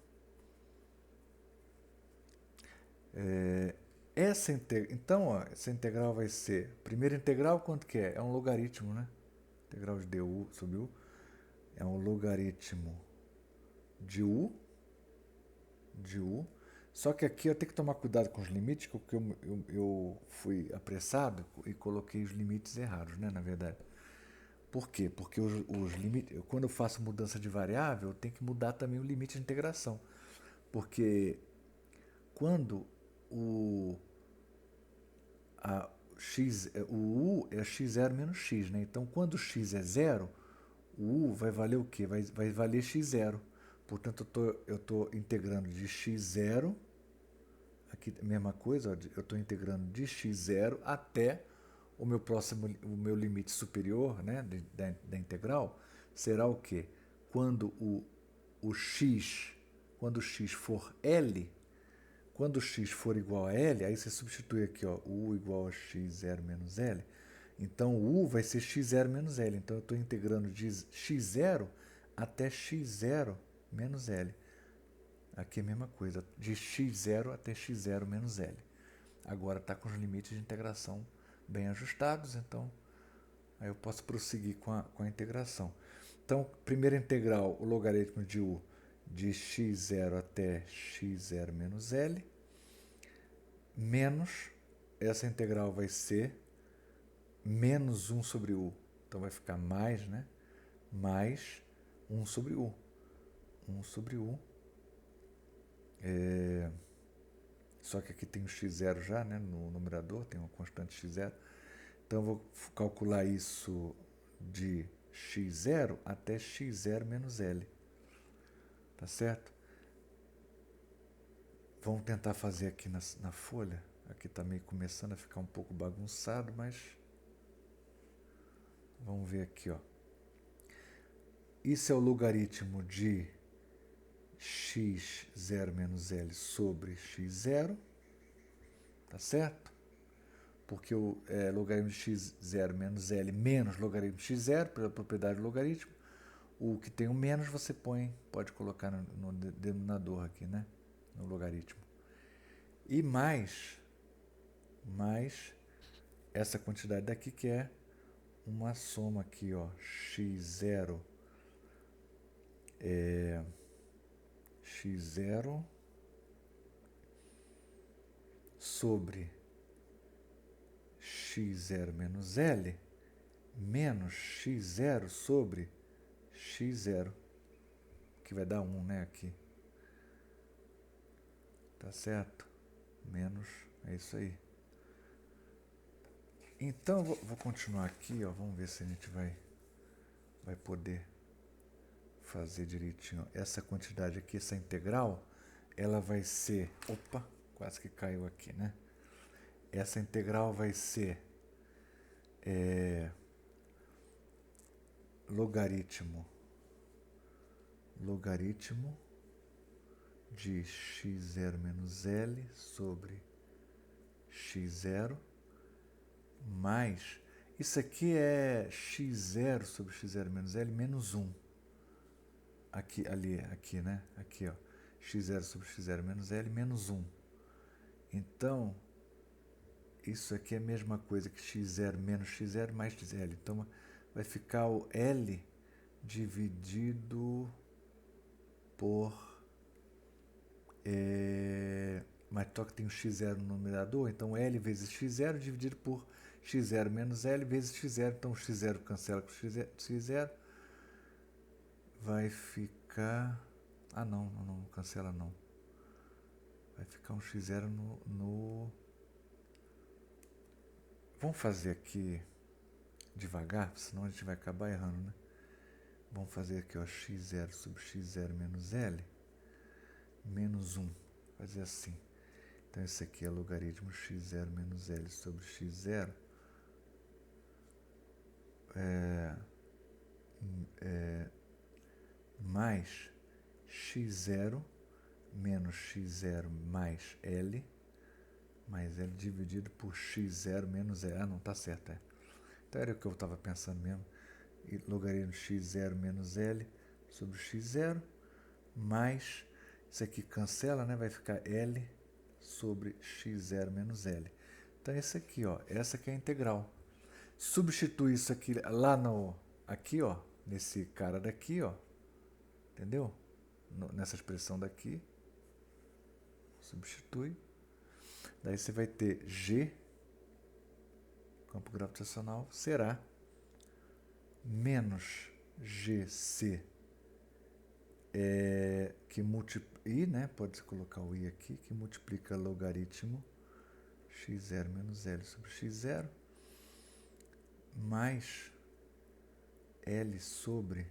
Então, ó, essa integral vai ser... Primeira integral, quanto que é? É um logaritmo, né? Integral de du sobre u. É um logaritmo de u. Só que aqui eu tenho que tomar cuidado com os limites, porque eu fui apressado e coloquei os limites errados, né? Na verdade. Por quê? Porque os limites... Quando eu faço mudança de variável, eu tenho que mudar também o limite de integração. Porque quando o u é x0 menos x, né? Então, quando x é zero, o u vai valer o quê? Vai valer x0. Portanto, eu estou integrando de x0, aqui mesma coisa, ó, eu estou integrando de x0 até o meu limite superior, né, da integral, será o quê? Quando o x for L, quando o x for igual a L, aí você substitui aqui, ó, u igual a x0 menos L. Então, o u vai ser x0 menos L. Então, eu estou integrando de x0 até x0 menos L. Aqui é a mesma coisa, de x0 até x0 menos L. Agora está com os limites de integração bem ajustados, então aí eu posso prosseguir com a integração. Então, primeira integral, o logaritmo de u de x0 até x0 menos L, menos, essa integral vai ser menos 1 sobre u. Então vai ficar mais, né? Mais 1 sobre u. 1 sobre u. Só que aqui tem um x0 já, né? No numerador tem uma constante x0. Então eu vou calcular isso de x0 até x0 menos L. Tá certo? Vamos tentar fazer aqui na folha. Aqui está meio começando a ficar um pouco bagunçado, mas vamos ver aqui, ó. Isso é o logaritmo de x0 menos L sobre x0, tá certo? Porque o logaritmo de x0 menos L menos logaritmo de x0, pela propriedade do logaritmo, o que tem o menos você pode colocar no denominador aqui, né? No logaritmo. E mais essa quantidade daqui que é uma soma aqui, ó, x0 x0 sobre x0 menos L menos x0 sobre x0, que vai dar 1, né, aqui. Tá certo? Menos, é isso aí. Então, vou continuar aqui, ó, vamos ver se a gente vai poder fazer direitinho. Essa quantidade aqui, essa integral, ela vai ser... Opa, quase que caiu aqui, né? Essa integral vai ser logaritmo de x0 menos L sobre x0 mais... Isso aqui é x0 sobre x0 menos L menos 1. Aqui, aqui, né? Aqui, ó. x0 sobre x0 menos L menos 1. Então, isso aqui é a mesma coisa que x0 menos x0 mais L. Então, vai ficar o L dividido por... mas toca tem o x0 no numerador, então L vezes x0 dividido por x0 menos L vezes x0. Então, o x0 cancela com x0. Vai ficar... Ah, não cancela não. Vai ficar um x0 no... Vamos fazer aqui devagar, senão a gente vai acabar errando, né? Vamos fazer aqui, ó, x0 sobre x0 menos L menos 1. Fazer assim. Então, esse aqui é logaritmo x0 menos L sobre x0 mais x0 menos x0 mais L dividido por x0 menos L. Ah, não, tá certo, é. Então, era o que eu estava pensando mesmo. E logaritmo x0 menos L sobre x0 mais... Isso aqui cancela, né? Vai ficar L sobre x0 menos L. Então, esse aqui, ó. Essa aqui é a integral. Substitui isso aqui lá no... Aqui, ó. Nesse cara daqui, ó. Entendeu? Nessa expressão daqui. Substitui. Daí você vai ter G, campo gravitacional, será menos GC, que multiplica... I, né? Pode colocar o I aqui, que multiplica logaritmo x0 menos L sobre x0 mais L sobre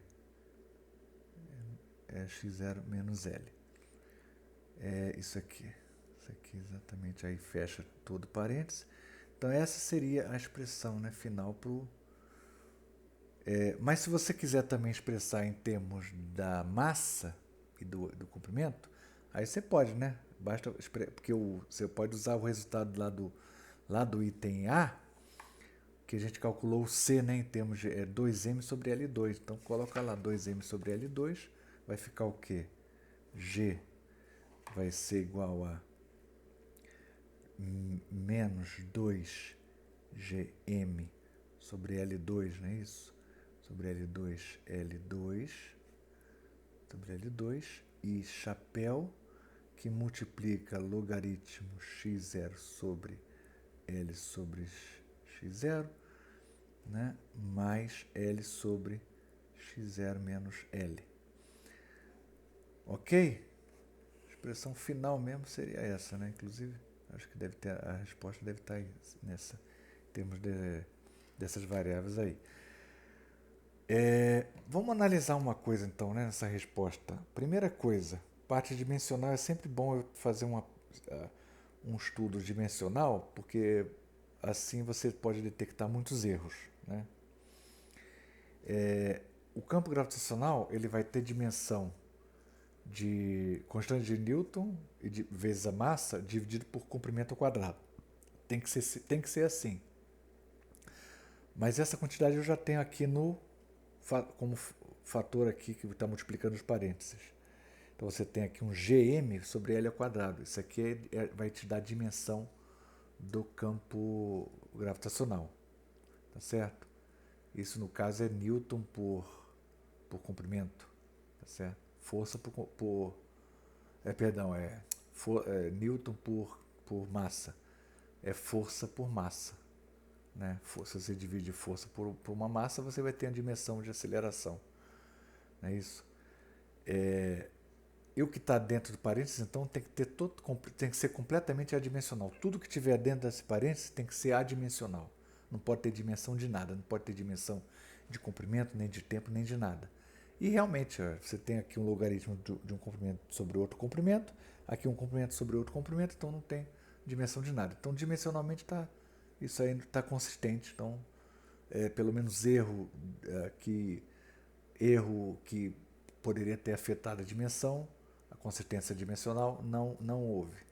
x0 menos L. Isso aqui exatamente, aí fecha todo parênteses. Então, essa seria a expressão, né, final para o... mas se você quiser também expressar em termos da massa e do comprimento, aí você pode, né? Basta, porque você pode usar o resultado lá do item A, que a gente calculou o C, né, em termos de 2m sobre L2. Então, coloca lá 2m sobre L2, vai ficar o quê? G vai ser igual a menos 2gm sobre L2, não é isso? Sobre L2 sobre L2 e chapéu, que multiplica logaritmo x0 sobre L sobre x0, né? Mais L sobre x0 menos L. Ok? A expressão final mesmo seria essa, né? Inclusive, acho que a resposta deve estar aí em termos dessas variáveis aí. Vamos analisar uma coisa então, né, nessa resposta. Primeira coisa, parte dimensional, é sempre bom eu fazer um estudo dimensional, porque assim você pode detectar muitos erros, né? O campo gravitacional ele vai ter dimensão de constante de Newton vezes a massa dividido por comprimento ao quadrado. Tem que ser assim. Mas essa quantidade eu já tenho aqui como fator aqui que está multiplicando os parênteses. Então você tem aqui um gm sobre L ao quadrado. Isso aqui vai te dar a dimensão do campo gravitacional, tá certo? Isso no caso é Newton por comprimento, tá certo? Força Newton por massa. É força por massa, né? Se você divide força por uma massa, você vai ter a dimensão de aceleração, não é isso? E o que está dentro do parênteses, então, tem que ser completamente adimensional. Tudo que tiver dentro desse parênteses tem que ser adimensional. Não pode ter dimensão de nada, não pode ter dimensão de comprimento, nem de tempo, nem de nada. E realmente, você tem aqui um logaritmo de um comprimento sobre outro comprimento, aqui um comprimento sobre outro comprimento, então não tem dimensão de nada. Então, dimensionalmente, isso aí está consistente. Então, pelo menos erro que poderia ter afetado a dimensão, a consistência dimensional, não houve.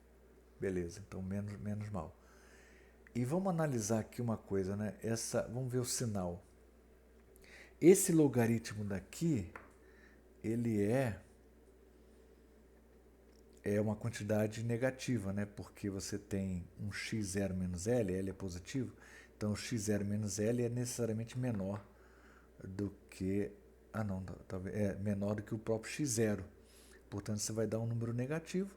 Beleza, então menos mal. E vamos analisar aqui uma coisa, né? Vamos ver o sinal. Esse logaritmo daqui, ele é uma quantidade negativa, né? Porque você tem um x0 menos L, L é positivo, então o x0 menos L é necessariamente menor do que... talvez menor do que o próprio x0. Portanto, você vai dar um número negativo,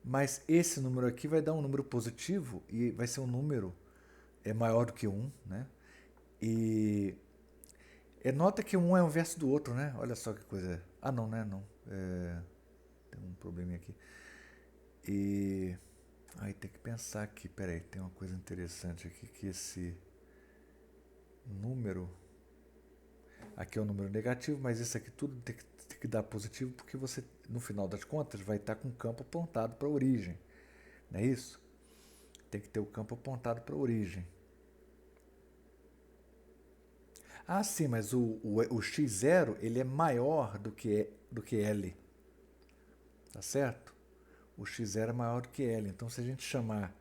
mas esse número aqui vai dar um número positivo e vai ser um número maior do que 1, né? E nota que um é o verso do outro, né? Olha só que coisa. Não, né? Não. Tem um probleminha aqui. E aí tem que pensar aqui, peraí, tem uma coisa interessante aqui, que esse número aqui é um número negativo, mas isso aqui tudo tem que dar positivo, porque você, no final das contas, vai estar com o campo apontado para a origem. Não é isso? Tem que ter o campo apontado para a origem. Sim, mas o x0 ele é maior do que L. Tá certo? O x0 é maior do que L. Então, se a gente chamar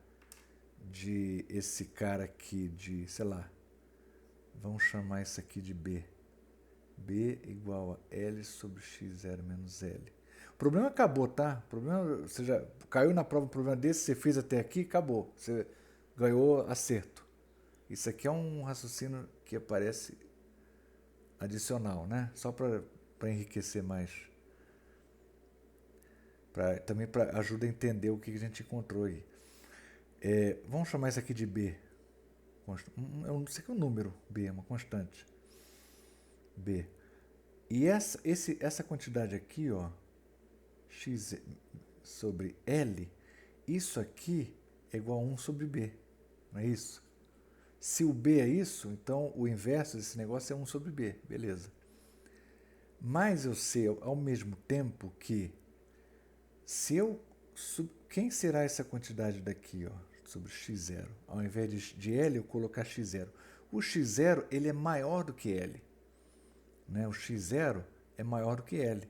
de esse cara aqui de, sei lá, vamos chamar isso aqui de B. B igual a L sobre x0 menos L. O problema acabou, tá? O problema, você já caiu na prova um problema desse, você fez até aqui, acabou. Você ganhou acerto. Isso aqui é um raciocínio que aparece adicional, né? Só para enriquecer mais. Também para ajudar a entender o que a gente encontrou aí. Vamos chamar isso aqui de B. Isso aqui é um número, B, é uma constante. B. E essa quantidade aqui, ó, x sobre L, isso aqui é igual a 1 sobre B, não é isso? Se o B é isso, então o inverso desse negócio é 1 sobre B, beleza. Mas eu sei ao mesmo tempo que quem será essa quantidade daqui, ó, sobre x0? Ao invés de L, eu colocar x0. O x0 ele é maior do que L. Né? O x0 é maior do que L,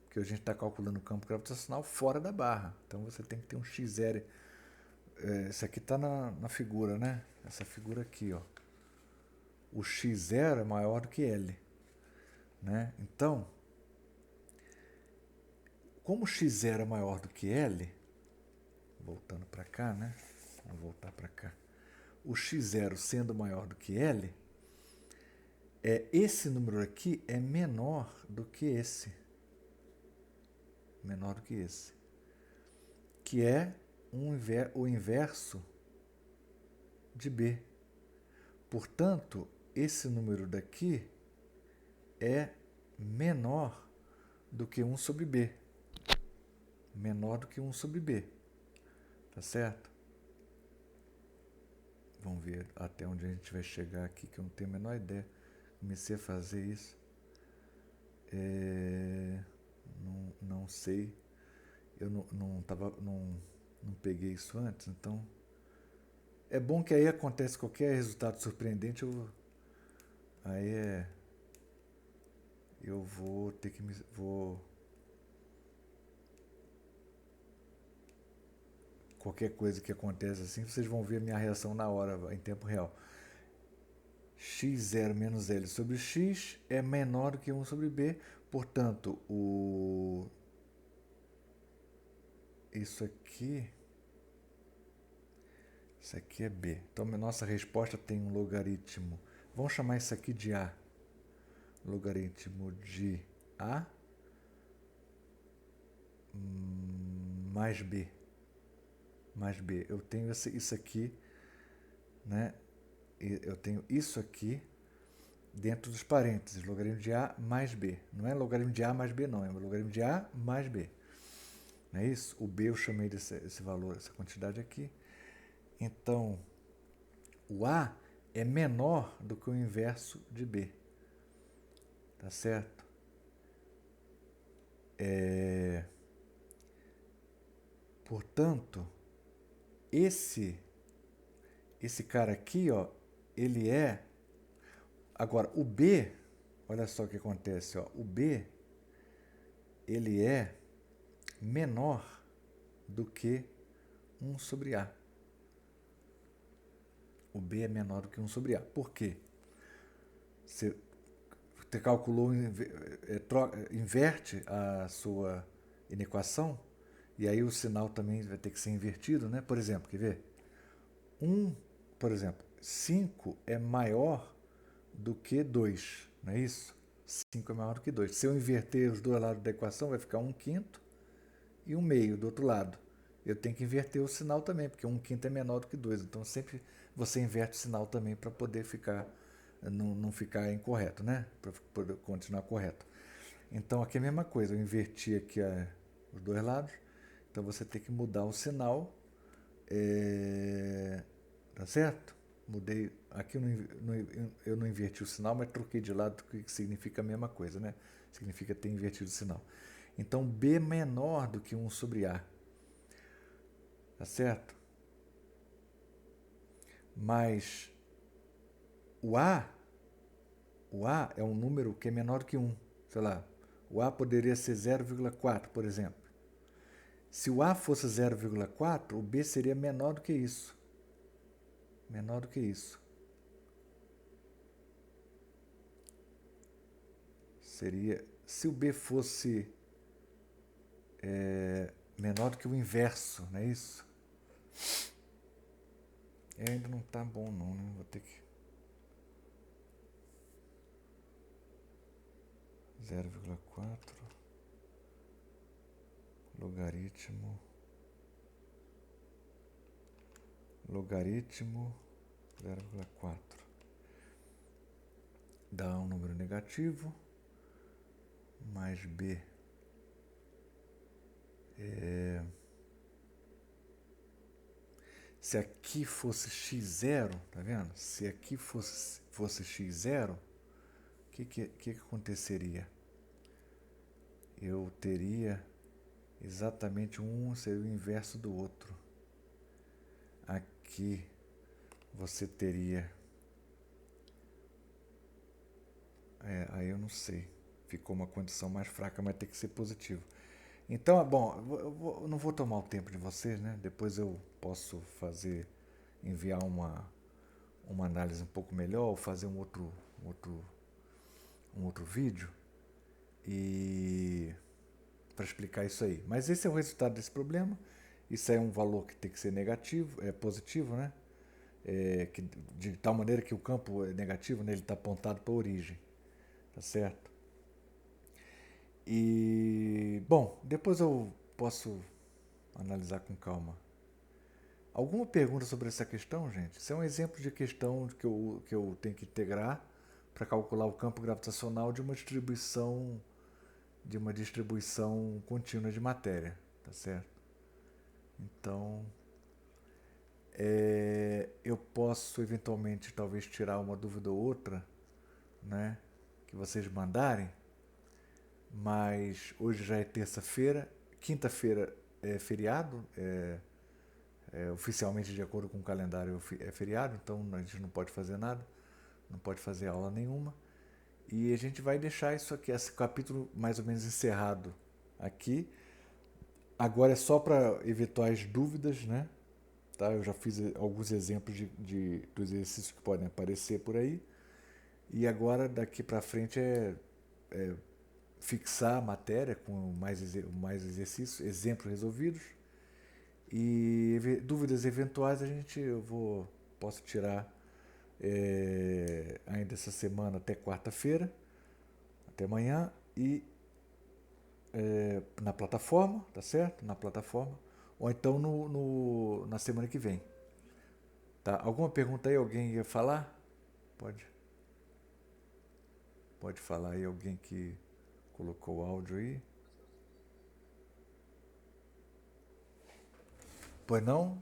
porque a gente está calculando o campo gravitacional fora da barra. Então você tem que ter um x0. Isso aqui está na figura, né? Essa figura aqui, ó. O x0 é maior do que L. Né? Então, como o x0 é maior do que L, voltando para cá, né? Vamos voltar para cá. O x0 sendo maior do que L, esse número aqui é menor do que esse. Menor do que esse. Que é o inverso de B. Portanto, esse número daqui é menor do que 1 sobre B. Menor do que 1 sobre B. Tá certo? Vamos ver até onde a gente vai chegar aqui, que eu não tenho a menor ideia. Comecei a fazer isso. Não sei. Eu não peguei isso antes, então... É bom que aí acontece qualquer resultado surpreendente, eu vou ter que qualquer coisa que acontece assim, vocês vão ver a minha reação na hora, em tempo real. x0 menos L sobre x é menor do que 1 sobre B, portanto, isso aqui é B. Então, a nossa resposta tem um logaritmo. Vamos chamar isso aqui de A. Logaritmo de A mais B. Mais B. Eu tenho isso aqui, né? Eu tenho isso aqui dentro dos parênteses. Logaritmo de A mais B. Não é logaritmo de A mais B, não. É logaritmo de A mais B. Não é isso? O B eu chamei desse valor, essa quantidade aqui. Então, o A é menor do que o inverso de B. Tá certo? Portanto, esse cara aqui, ó, ele é... Agora, o B, olha só o que acontece, ó, o B, ele é menor do que 1 sobre A. O B é menor do que 1 sobre A. Por quê? Você calculou, inverte a sua inequação, e aí o sinal também vai ter que ser invertido, né? Por exemplo, quer ver? Por exemplo, 5 é maior do que 2, não é isso? 5 é maior do que 2. Se eu inverter os dois lados da equação, vai ficar 1/5 e 1/2 do outro lado. Eu tenho que inverter o sinal também, porque 1/5 é menor do que 2. Então, sempre você inverte o sinal também para poder não ficar incorreto, né? Para poder continuar correto. Então, aqui é a mesma coisa. Eu inverti aqui os dois lados. Então, você tem que mudar o sinal. Tá certo? Mudei. Aqui eu não inverti o sinal, mas troquei de lado, que significa a mesma coisa, né? Significa ter invertido o sinal. Então, B é menor do que 1 sobre A. Tá certo? Mas o A é um número que é menor do que 1. Sei lá, o A poderia ser 0,4, por exemplo. Se o A fosse 0,4, o B seria menor do que isso. Menor do que isso. Seria, se o B fosse menor do que o inverso, não é isso? Ainda não está bom não, né? Vou ter que... 0,4 logaritmo 0,4 dá um número negativo mais B se aqui fosse x0, tá vendo? Se aqui fosse x0, o que aconteceria? Eu teria exatamente um seria o inverso do outro. Aqui você teria... aí eu não sei. Ficou uma condição mais fraca, mas tem que ser positivo. Então, bom, eu não vou tomar o tempo de vocês, né? Depois eu posso enviar uma análise um pouco melhor, ou fazer um outro vídeo para explicar isso aí. Mas esse é o resultado desse problema. Isso é um valor que tem que ser negativo, positivo, né? De tal maneira que o campo é negativo, né? Ele está apontado para a origem, tá certo? E, bom, depois eu posso analisar com calma. Alguma pergunta sobre essa questão, gente? Isso é um exemplo de questão que eu tenho que integrar para calcular o campo gravitacional de uma distribuição contínua de matéria, tá certo? Então, eu posso eventualmente talvez tirar uma dúvida ou outra, né, que vocês mandarem, mas hoje já é terça-feira, quinta-feira é feriado, oficialmente de acordo com o calendário é feriado, então a gente não pode fazer nada, não pode fazer aula nenhuma, e a gente vai deixar isso aqui, esse capítulo mais ou menos encerrado aqui. Agora é só para eventuais dúvidas, né? Tá? Eu já fiz alguns exemplos dos exercícios que podem aparecer por aí. E agora, daqui para frente, é fixar a matéria com mais exercícios, exemplos resolvidos. E dúvidas eventuais posso tirar ainda essa semana até quarta-feira, até amanhã, e na plataforma, tá certo? Na plataforma. Ou então na semana que vem. Tá? Alguma pergunta aí? Alguém ia falar? Pode. Pode falar aí, alguém que colocou o áudio aí. Pois não?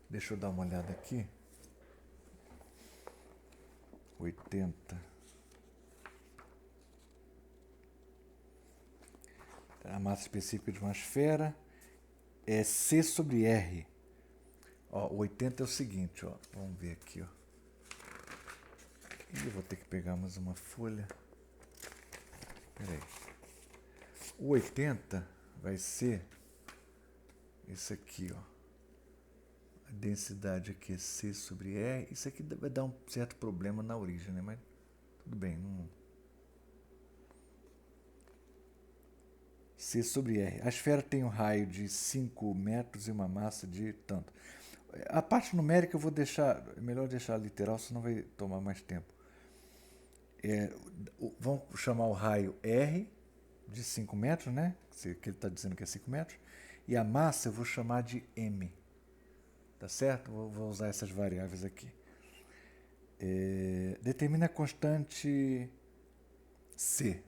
Deixa eu dar uma olhada aqui. 80. A massa específica de uma esfera é C sobre R. Ó, o 80 é o seguinte, ó. Vamos ver aqui, ó. Eu vou ter que pegar mais uma folha. Peraí. O 80 vai ser isso aqui, ó. A densidade aqui é C sobre R. Isso aqui vai dar um certo problema na origem, né? Mas tudo bem. Não... C sobre R. A esfera tem um raio de 5 metros e uma massa de tanto. A parte numérica eu vou deixar... É melhor deixar literal, senão vai tomar mais tempo. Vamos chamar o raio R de 5 metros, né? Que ele está dizendo que é 5 metros. E a massa eu vou chamar de M. Tá certo? Vou usar essas variáveis aqui. Determina a constante C.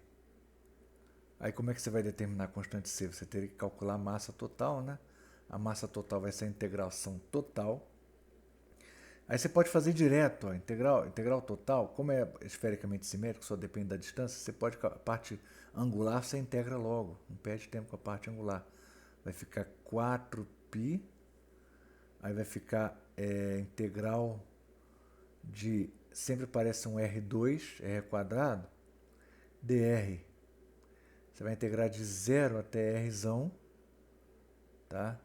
Aí como é que você vai determinar a constante C? Você teria que calcular a massa total, né? A massa total vai ser a integração total. Aí você pode fazer direto, ó, integral total. Como é esfericamente simétrico, só depende da distância, você pode, a parte angular você integra logo. Não perde tempo com a parte angular. Vai ficar 4π. Aí vai ficar integral de... Sempre parece um R2, R quadrado, dr. Você vai integrar de 0 até Rzão, tá?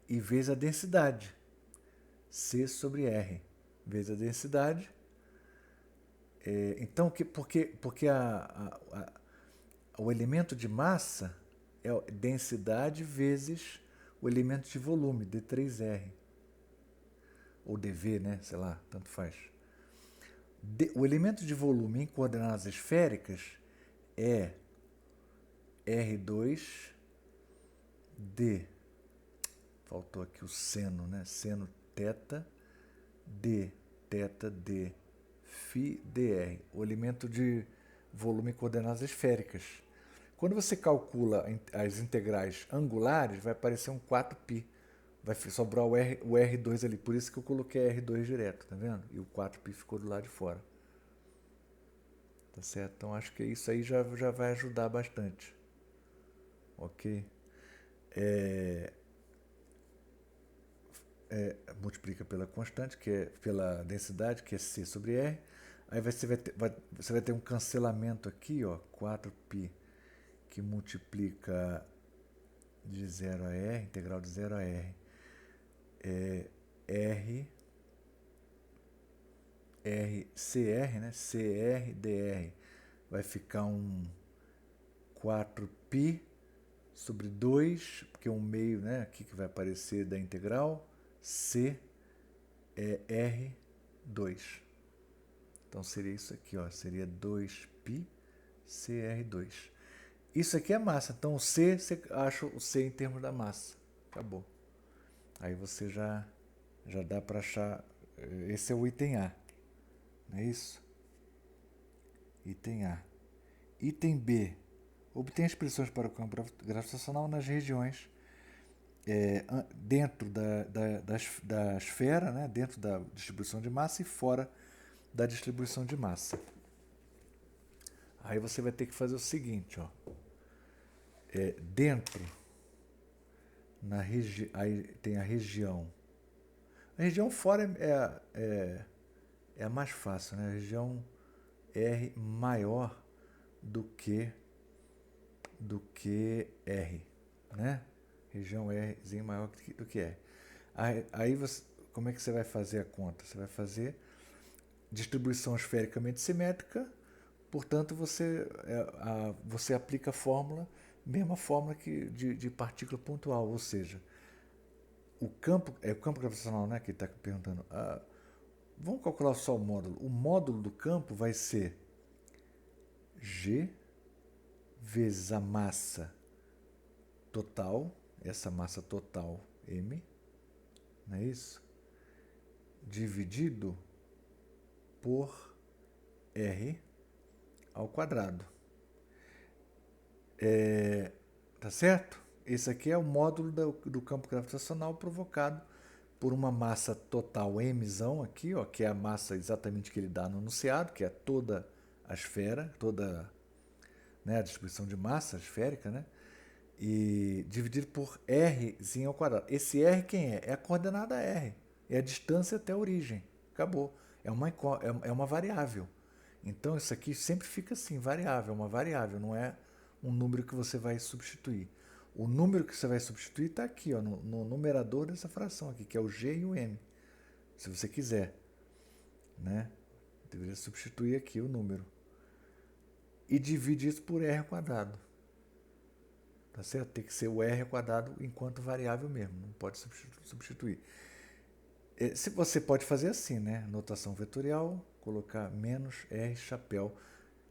E vezes a densidade. C sobre R, vezes a densidade. Então, porque o elemento de massa é densidade vezes o elemento de volume, D3R. Ou dV, né? Sei lá, tanto faz. O elemento de volume em coordenadas esféricas é R2D. Faltou aqui o seno, né? Seno θ D θ D φ dr. O elemento de volume em coordenadas esféricas. Quando você calcula as integrais angulares, vai aparecer um 4π. Vai sobrar o R2 ali. Por isso que eu coloquei R2 direto, tá vendo? E o 4π ficou do lado de fora. Tá certo? Então acho que isso aí já vai ajudar bastante. Ok? Multiplica pela constante, que é pela densidade, que é C sobre R. Aí você vai ter um cancelamento aqui, ó, 4π, que multiplica de 0 a R, integral de 0 a R. CR, né? CR dr. Vai ficar um 4π sobre 2, porque um meio, né? Aqui que vai aparecer da integral, C é R2. Então seria isso aqui, ó, seria 2π CR2. Isso aqui é massa, então o C, você acha o C em termos da massa. Acabou. Aí você já dá para achar, esse é o item A, não é isso? Item A. Item B. Obtém expressões para o campo gravitacional nas regiões dentro da esfera, né, dentro da distribuição de massa e fora da distribuição de massa. Aí você vai ter que fazer o seguinte, ó. Dentro, aí tem a região. A região fora é a mais fácil, né? A região R maior do que do que R, né? Região Rzinho maior do que R. Aí você, como é que você vai fazer a conta? Você vai fazer distribuição esfericamente simétrica, portanto você aplica a fórmula, mesma fórmula que de partícula pontual, ou seja, o campo gravitacional, né, que está perguntando. Vamos calcular só o módulo. O módulo do campo vai ser G vezes a massa total, essa massa total M, não é isso? Dividido por R ao quadrado. Tá certo? Esse aqui é o módulo do campo gravitacional provocado por uma massa total mzão aqui, ó, que é a massa exatamente que ele dá no enunciado, que é toda a esfera, toda, né, a distribuição de massa esférica, né? E dividido por Rzinho ao quadrado. Esse R quem é? É a coordenada R. É a distância até a origem. Acabou. É uma variável. Então isso aqui sempre fica assim, variável, uma variável, não é um número que você vai substituir. O número que você vai substituir está aqui, ó, no numerador dessa fração aqui, que é o G e o M. Se você quiser, né? Deveria substituir aqui o número. E divide isso por R quadrado. Tá certo? Tem que ser o R quadrado enquanto variável mesmo, não pode substituir. Se você pode fazer assim, né? Notação vetorial, colocar menos R chapéu.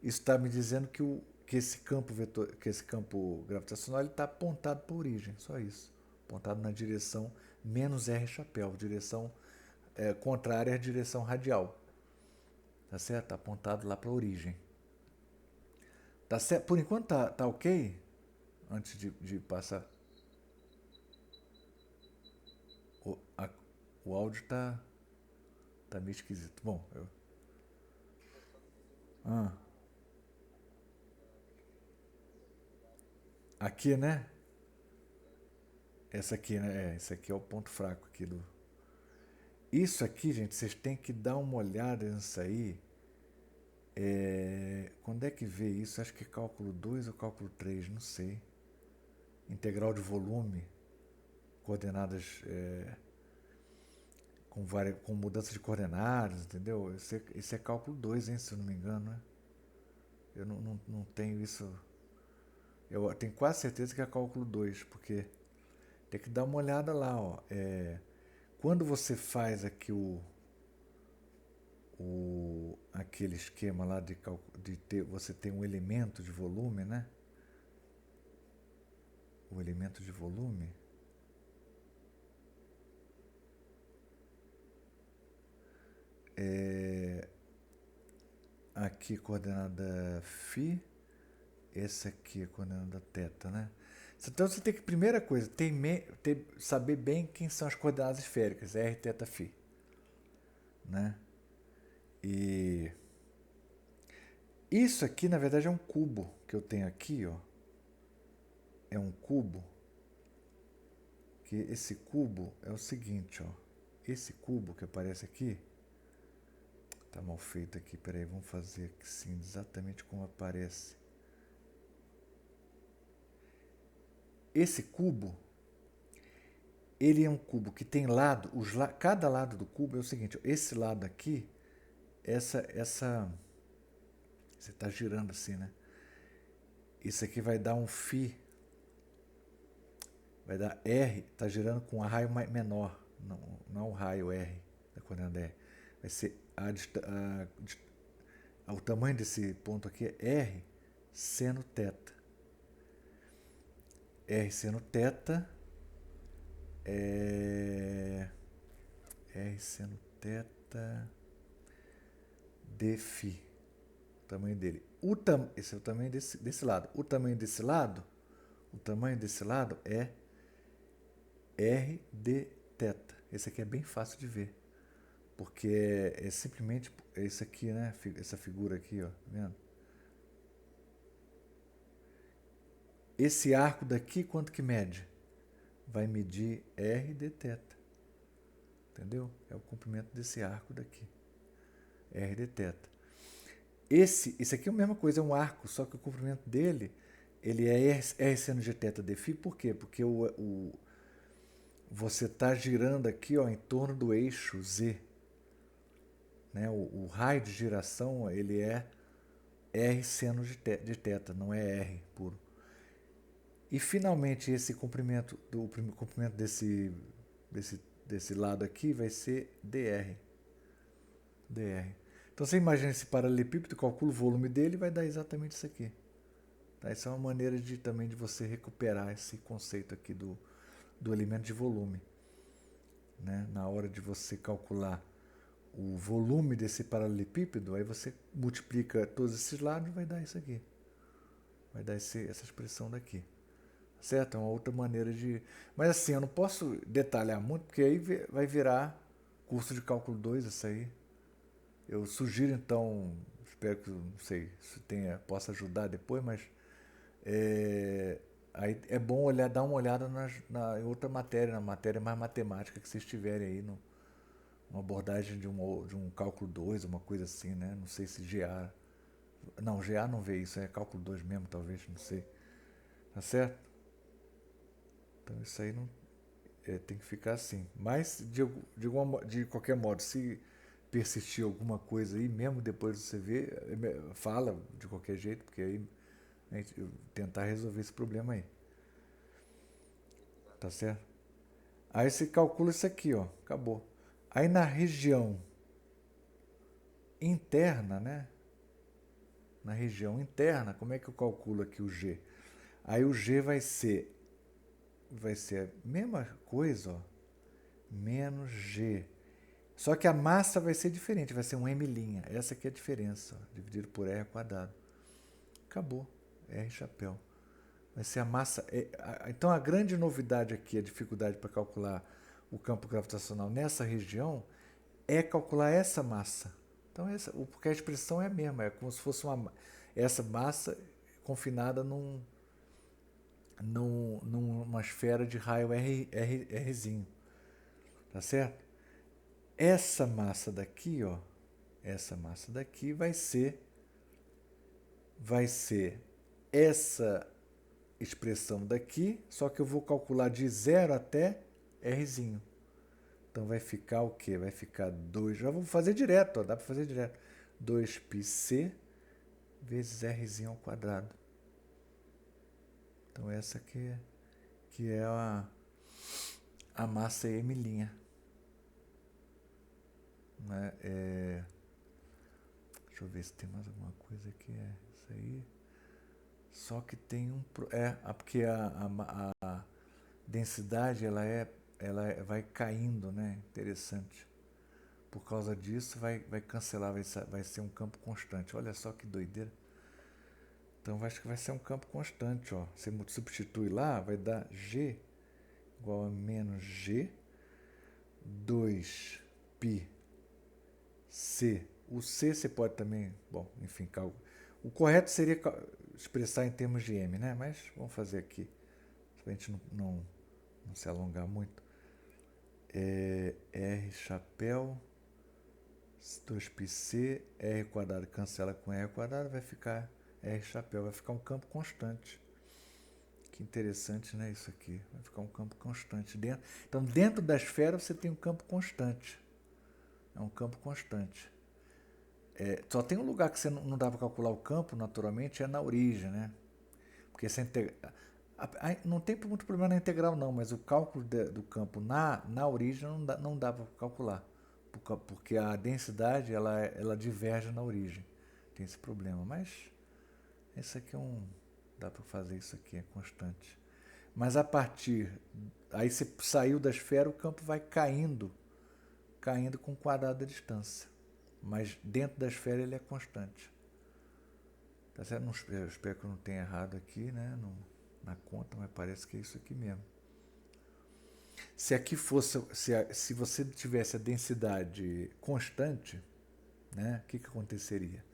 Isso está me dizendo que esse campo gravitacional está apontado para a origem, só isso. Apontado na direção menos R chapéu, direção contrária à direção radial. Tá certo? Está apontado lá para a origem. Tá certo? Por enquanto tá ok? Antes de passar. O, a, o áudio tá meio esquisito. Bom, aqui, né? Essa aqui, né? Esse aqui é o ponto fraco aqui do. Isso aqui, gente, vocês têm que dar uma olhada nisso aí. Quando é que vê isso? Acho que é cálculo 2 ou cálculo 3, não sei. Integral de volume, coordenadas com mudança de coordenadas, entendeu? Esse é cálculo 2, hein, se eu não me engano, né? Eu não tenho isso. Eu tenho quase certeza que é cálculo 2, porque tem que dar uma olhada lá, ó. Quando você faz aqui aquele esquema lá você tem um elemento de volume, né? O elemento de volume. Aqui coordenada φ, essa aqui é coordenada θ, né? Então você tem que, primeira coisa, saber bem quem são as coordenadas esféricas, r, θ, φ, né? E isso aqui, na verdade, é um cubo que eu tenho aqui, ó. É um cubo. Que esse cubo é o seguinte, ó. Esse cubo que aparece aqui, tá mal feito aqui, peraí, vamos fazer aqui sim, exatamente como aparece. Esse cubo, ele é um cubo que tem cada lado do cubo é o seguinte, ó, esse lado aqui, você está girando assim, né? Isso aqui vai dar um φ, vai dar R, está girando com um raio menor, não o raio R, da coordenada R. Vai ser o tamanho desse ponto aqui é R seno θ. R seno θ é R seno θ d φ. O tamanho dele. Esse é o tamanho desse lado. O tamanho desse lado é R d θ. Esse aqui é bem fácil de ver. Porque é simplesmente esse aqui, né? Essa figura aqui, ó. Tá vendo? Esse arco daqui, quanto que mede? Vai medir R dθ. Entendeu? É o comprimento desse arco daqui. R dθ. Esse aqui é a mesma coisa, é um arco, só que o comprimento dele ele é R seno de θ dφ, por quê? Porque você está girando aqui, ó, em torno do eixo Z, né? O raio de giração, ele é R seno de θ, não é R puro. E finalmente esse comprimento, o comprimento desse lado aqui vai ser dr. Então você imagina esse paralelepípedo, calcula o volume dele e vai dar exatamente isso aqui. Tá? Essa é uma maneira também de você recuperar esse conceito aqui do elemento de volume. Né? Na hora de você calcular o volume desse paralelepípedo, aí você multiplica todos esses lados e vai dar isso aqui. Vai dar essa expressão daqui. Certo? É uma outra maneira de... Mas assim, eu não posso detalhar muito, porque aí vai virar curso de cálculo 2 isso aí. Eu sugiro então, espero que, não sei, se possa ajudar depois, mas aí é bom dar uma olhada em outra matéria, na matéria mais matemática que vocês tiverem aí, uma abordagem de um cálculo 2, uma coisa assim, né? Não sei se GA... Não, GA não vê isso, é cálculo 2 mesmo, talvez, não sei. Tá certo? Então isso aí não tem que ficar assim. Mas, de qualquer modo, se persistir alguma coisa aí, mesmo depois você ver, fala de qualquer jeito, porque aí a gente tentar resolver esse problema aí. Tá certo? Aí você calcula isso aqui, ó, acabou. Aí na região interna, né? Na região interna, como é que eu calculo aqui o G? Aí o G vai ser a mesma coisa, ó, menos G. Só que a massa vai ser diferente, vai ser um M'. Essa aqui é a diferença, ó, dividido por R quadrado. Acabou. R chapéu. Vai ser a massa. Então a grande novidade aqui, a dificuldade para calcular o campo gravitacional nessa região, é calcular essa massa. Então, porque a expressão é a mesma, é como se fosse essa massa confinada numa esfera de raio Rzinho. Tá certo? Essa massa daqui, ó, essa massa daqui vai ser essa expressão daqui, só que eu vou calcular de 0 até Rzinho. Então vai ficar o quê? Vai ficar 2, já vou fazer direto, ó, dá para fazer direto. 2πc vezes Rzinho ao quadrado. Então essa aqui que é a massa M'. Né? Deixa eu ver se tem mais alguma coisa aqui. Isso aí. Só que tem porque a densidade ela vai caindo, né? Interessante. Por causa disso vai cancelar, vai ser um campo constante. Olha só que doideira. Então acho que vai ser um campo constante, ó. Você substitui lá, vai dar G igual a menos G 2π C. O C você pode também, bom, enfim, o correto seria expressar em termos de M, né? Mas vamos fazer aqui, para a gente não se alongar muito. R chapéu 2πc, R quadrado cancela com R quadrado, vai ficar R chapéu, vai ficar um campo constante. Que interessante, né, isso aqui. Vai ficar um campo constante. Então, dentro da esfera você tem um campo constante. É um campo constante. Só tem um lugar que você não dá para calcular o campo, naturalmente, é na origem, né? Porque não tem muito problema na integral, não, mas o cálculo do campo na origem não dá para calcular. Porque a densidade ela diverge na origem. Tem esse problema. Mas esse aqui dá para fazer isso aqui, é constante. Mas aí você saiu da esfera, o campo vai caindo com o quadrado da distância. Mas dentro da esfera ele é constante. Tá certo? Eu espero que eu não tenha errado aqui, né? Na conta, mas parece que é isso aqui mesmo. Se aqui fosse, se você tivesse a densidade constante, né? O que aconteceria?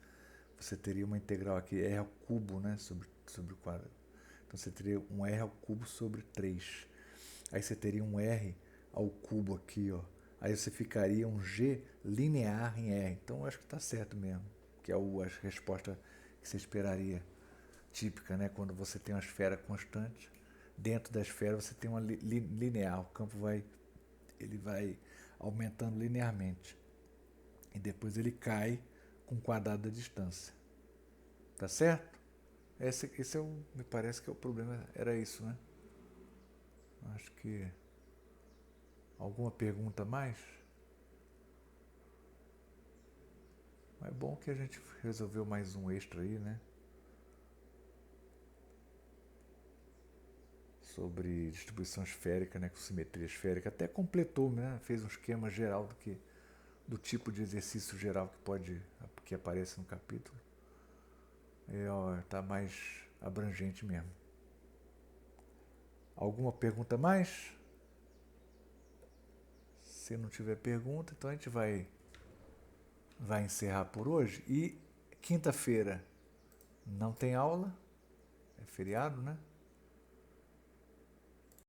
Você teria uma integral aqui, R ao cubo, né? Sobre o quadrado. Então você teria um R ao cubo sobre 3. Aí você teria um R ao cubo aqui, ó. Aí você ficaria um G linear em R. Então eu acho que está certo mesmo. Que é a resposta que você esperaria. típica, né? Quando você tem uma esfera constante, dentro da esfera você tem uma linear, o campo ele vai aumentando linearmente e depois ele cai com um quadrado da distância, tá certo? Esse é o, me parece que é o problema, era isso, né? Acho que alguma pergunta a mais? É bom que a gente resolveu mais um extra aí, né? Sobre distribuição esférica, né? Com simetria esférica. Até completou, né? Fez um esquema geral do tipo de exercício geral que aparece no capítulo. Tá mais abrangente mesmo. Alguma pergunta mais? Se não tiver pergunta, então a gente vai encerrar por hoje. E quinta-feira não tem aula, é feriado, né?